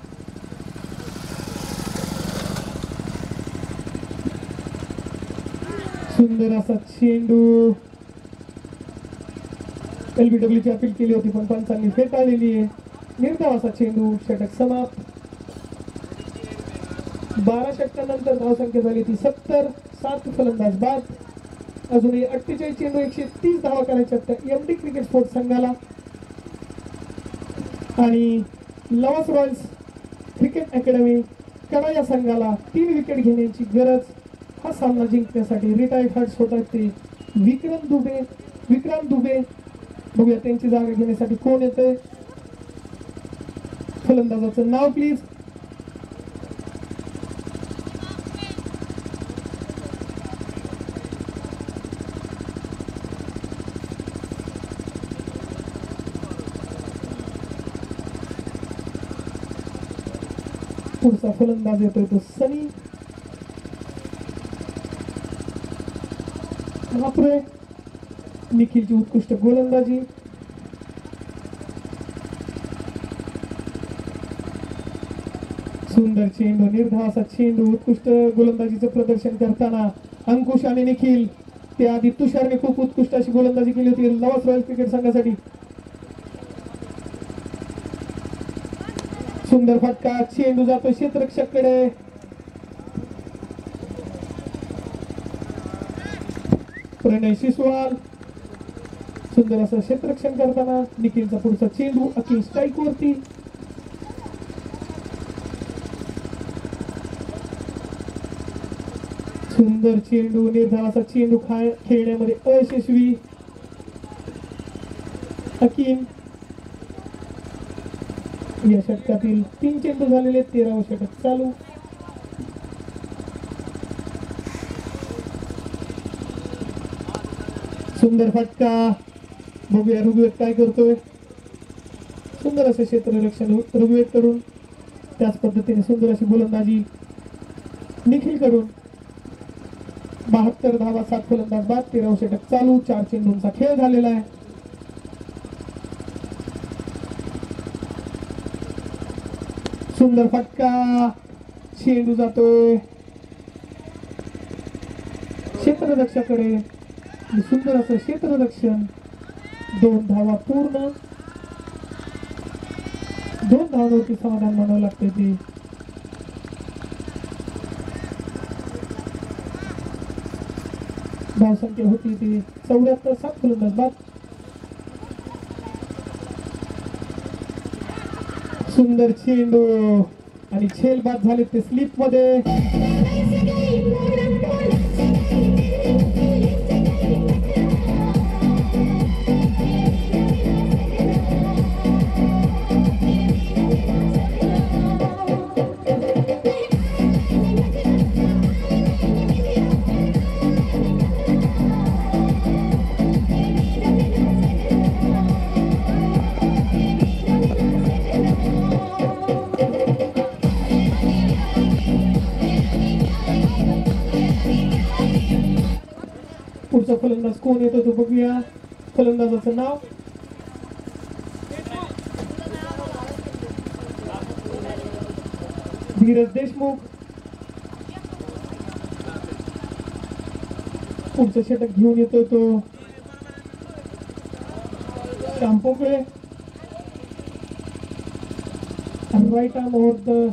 सुंदर असा चेंडू. LBW ची अपील केली होती पण पंचांनी फेटाळलेली आहे. निर्धावाचा चेंडू. षटक समाप्त. 12 षटकानंतर धावसंख्या झाली ती 70. 7 फलंदाज बाद. अजूनही 48 चेंडू 130 धावा करायच्या त्या एमडी क्रिकेट स्पोर्ट्स संघाला. आणि लवास रॉयल्स क्रिकेट अकॅडमी कडा या संघाला 3 विकेट घेण्याची गरज. हा सामना जिंकण्यासाठी रिटायर्ड हार्ट्स होतात ते विक्रांत दुबे. बघूया त्यांची जागा घेण्यासाठी कोण येते. फलंदाजाचं नाव प्लीज. पुढचा फलंदाज येतोय तो सनी महापुरे. निखिलची उत्कृष्ट गोलंदाजी. सुंदर चेंडू, निर्धाव असा चेंडू, उत्कृष्ट गोलंदाजीचं प्रदर्शन करताना अंकुश आणि निखिल. त्याआधी तुषारने खूप उत्कृष्ट अशी गोलंदाजी केली होती लवास रॉयल क्रिकेट संघासाठी. सुंदर फटका, चेंडू जातो क्षेत्ररक्षककडे. प्रणय शिसवाल सुंदर असं क्षेत्ररक्षण करताना. निखिलचा पुढचा चेंडू अखिल स्ट्राईक वरती. सुंदर चेंडू, निर्धाव असा चेंडू खेळण्यामध्ये अयशस्वी हकीम. या षटकातील 3 चेंडू झालेले, 13वे षटक चालू. सुंदर फटका. बघूया ऋग्वेद काय करतोय. सुंदर असं क्षेत्ररक्षण ऋग्वेद कडून. त्याच पद्धतीने सुंदर अशी गोलंदाजी निखिल कडून. 72 धावा, 7 फलंदाज बाद, 13वे षटक चालू. 4 चेंडूंचा खेळ झालेला आहे. सुंदर फटका, चेंडू जातोय क्षेत्ररक्षकाकडे. सुंदर असं क्षेत्ररक्षण. 2 धावा पूर्ण. 2 धावांवरती समाधान मानावं लागतं ती. धावसंख्या होती ती 74, 7 फलंदाज बाद. सुंदर चेंडू आणि झेल बाद झाले ते स्लिप मध्ये. पुढचा फलंदाज कोण येतो तो बघूया. फलंदाजाचं नाव धीरज देशमुख. पुढचं षटक घेऊन येतो तो Shyam Pokale. Right arm over the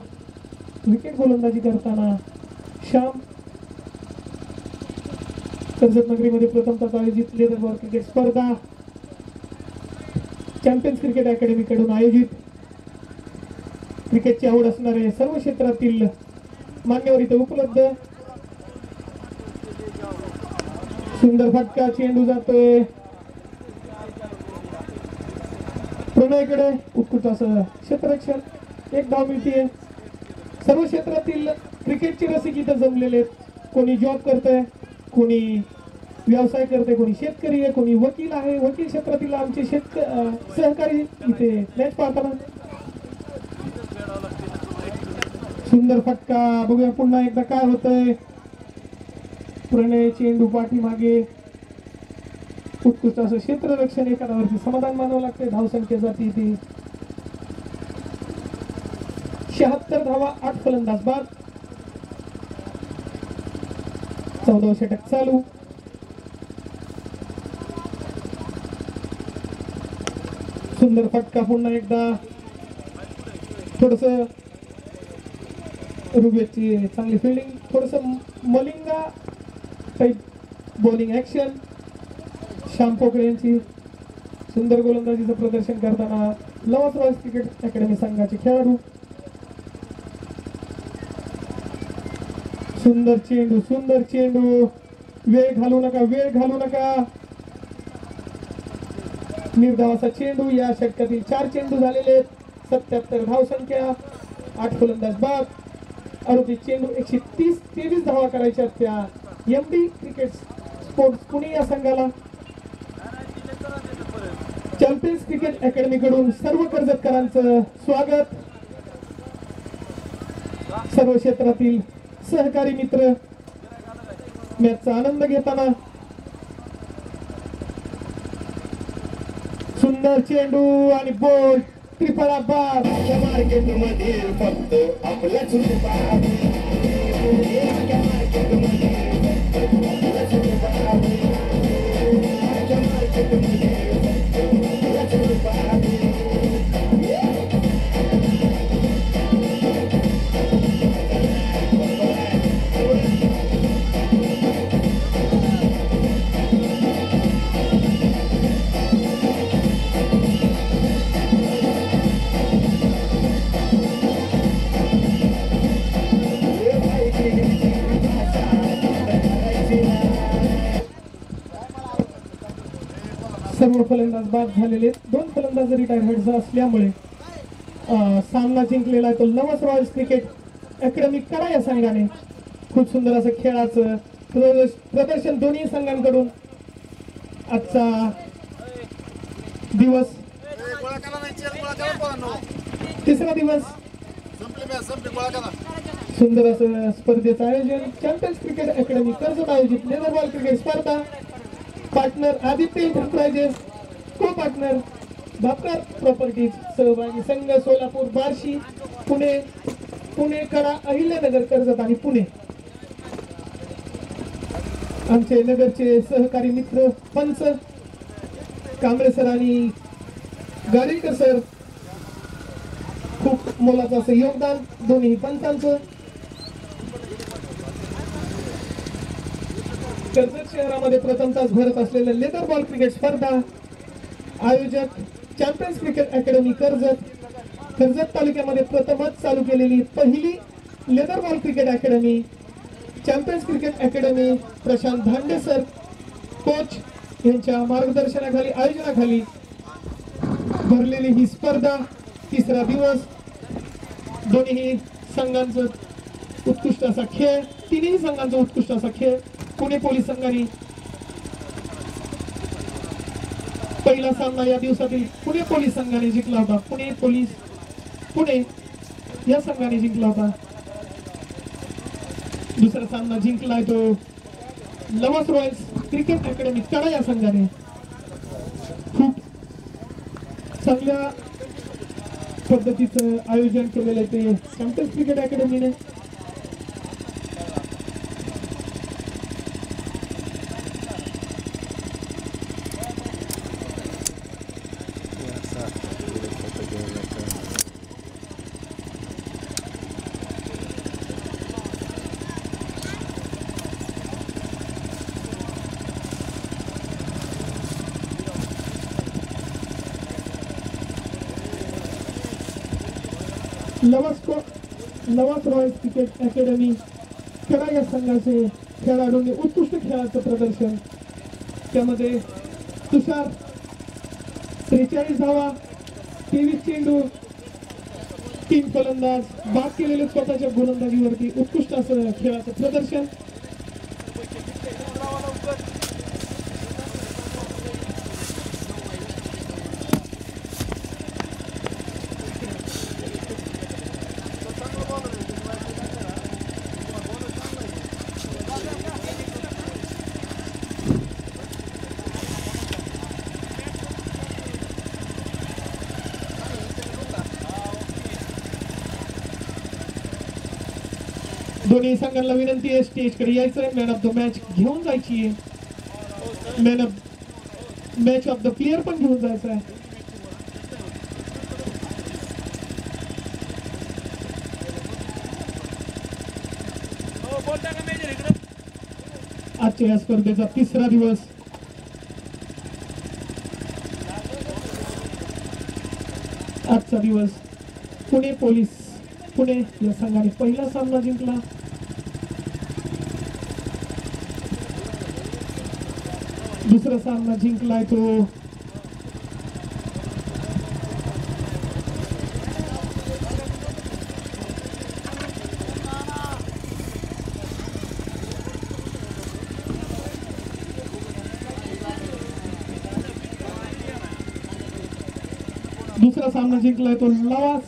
wicket गोलंदाजी करताना श्याम. कर्जत नगरीमध्ये प्रथमतः आयोजित लेदर बॉल क्रिकेट स्पर्धा चॅम्पियन्स क्रिकेट अकॅडमी कडून आयोजित. क्रिकेटची आवड असणारे सर्व क्षेत्रातील मान्यवर इथे उपलब्ध. सुंदर फटका, चेंडू जातोय प्रणयकडे. उत्कृष्ट असं क्षेत्ररक्षण. 1 धाव मिळते. सर्व क्षेत्रातील क्रिकेटचे रसिक इथं जमलेले आहेत. कोणी जॉब करतोय, कोणी व्यवसाय करते, कोणी शेतकरी आहे, कोणी वकील आहे. वकील क्षेत्रातील आमचे सहकारी इथे मॅच पाहताना. सुंदर फटका. बघूया पुन्हा एकदा काय होतंय. प्रणय चेंडू पाठीमागे. उत्कृष्ट असं क्षेत्ररक्षण. एखाद्यावरती समाधान मानावं लागते. धावसंख्या जाती ती 76 धावा, 8 फलंदाज बाद. 14वे षटक चालू. सुंदर फटका पुन्हा एकदा. थोडस ऋग्वेदची चांगली फिल्डिंग, थोडस Malinga type bowling action. Shyam Pokale यांची सुंदर गोलंदाजीचं प्रदर्शन करताना लवास रॉयल्स क्रिकेट अकॅडमी संघाचे खेळाडू. सुंदर चेंडू, सुंदर चेंडू. वेळ घालू नका, वेळ घालू नका. निर्धावाचा चेंडू. या षटकातील 4 चेंडू झालेले आहेत. 77 धावसंख्या, 8 फलंदाज बाद. 38 चेंडू, 123 धावा करायच्या त्या एमडी क्रिकेट स्पोर्ट्स पुणे या संघाला. चॅम्पियन्स क्रिकेट अकॅडमी कडून सर्व कर्जतकरांचं स्वागत. सर्व क्षेत्रातील सहकारी मित्र मॅचचा आनंद घेताना. सुंदर चेंडू आणि बोल त्रिफळा बाद. मार्केटमध्ये फक्त आपल्याच रूपात सर्व फलंदाज बाद झालेले. 2 फलंदाज रिटायरमेंट असल्यामुळे सामना जिंकलेला आहे तो नवस रॉयल्स क्रिकेट अकॅडमी कडा या संघाने. खूप सुंदर असं खेळाचं प्रदर्शन दोन्ही संघांकडून. आजचा दिवस तिसरा दिवस सुंदर असं स्पर्धेचं आयोजन. चॅम्पियन्स क्रिकेट अकॅडमी कर्जत आयोजित लेदर बॉल क्रिकेट स्पर्धा. पार्टनर आदित्य एंटरप्राइजेस, को पार्टनर भापकर प्रॉपर्टीज. सहभागी संघ सोलापूर, बार्शी, पुणे, पुणे, कडा, अहिल्यानगर, कर्जत आणि पुणे. आमचे नगरचे सहकारी मित्र पंच कांबळे सर आणि गाडीकर सर. खूप मोलाचं असं योगदान दोन्ही पंचांचं. कर्जत शहरामध्ये प्रथम तास भरत असलेल्या लेदर बॉल क्रिकेट स्पर्धा. आयोजक champions cricket academy Karjat. Karjat तालुक्यामध्ये प्रथमच चालू केलेली पहिली leather ball cricket academy. Champions cricket academy Prashant Dhande sir coach यांच्या मार्गदर्शनाखाली आयोजनाखाली भरलेली ही स्पर्धा. तिसरा दिवस. दोन्ही संघांचा उत्कृष्ट असा खेळ. तिन्ही संघांचा उत्कृष्ट असा खेळ. पुणे पोलीस संघाने पहिला सामना या दिवसातील पुणे पोलीस संघाने जिंकला होता. पुणे या संघाने जिंकला होता. दुसरा सामना जिंकलाय तो नवस रॉयल्स क्रिकेट अकॅडमी कडा या संघाने. खूप चांगल्या पद्धतीचं आयोजन केलेलं आहे ते चॅम्पियन्स क्रिकेट अकॅडमीने. नवस रॉयल्स क्रिकेट अकॅडमी कडा या संघाचे खेळाडूंनी उत्कृष्ट खेळाचं प्रदर्शन. त्यामध्ये तुषार 43 धावा, 23 चेंडू, 3 फलंदाज बाद केलेले स्वतःच्या गोलंदाजीवरती उत्कृष्ट असं खेळाचं प्रदर्शन. दोन्ही संघांना विनंती आहे स्टेजकडे यायचं. मॅन ऑफ द मॅच घेऊन जायची आहे. मॅच ऑफ द प्लेअर पण घेऊन जायचं आहे. आजच्या या स्पर्धेचा तिसरा दिवस. आजचा दिवस पुणे या संघाने पहिला सामना जिंकला. दुसरा सामना जिंकलाय तो लवास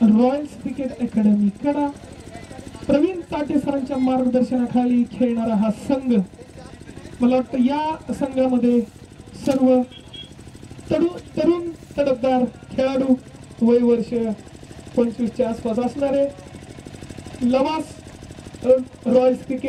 रॉयल्स क्रिकेट अकॅडमी कडा. प्रवीण ताटे सरांच्या मार्गदर्शनाखाली खेळणारा हा संघ, मला वाटतं या संघामध्ये सर्व तरुण तडफदार खेळाडू, वय वर्ष 25च्या आसपास असणारे. Lavasa Royals cricket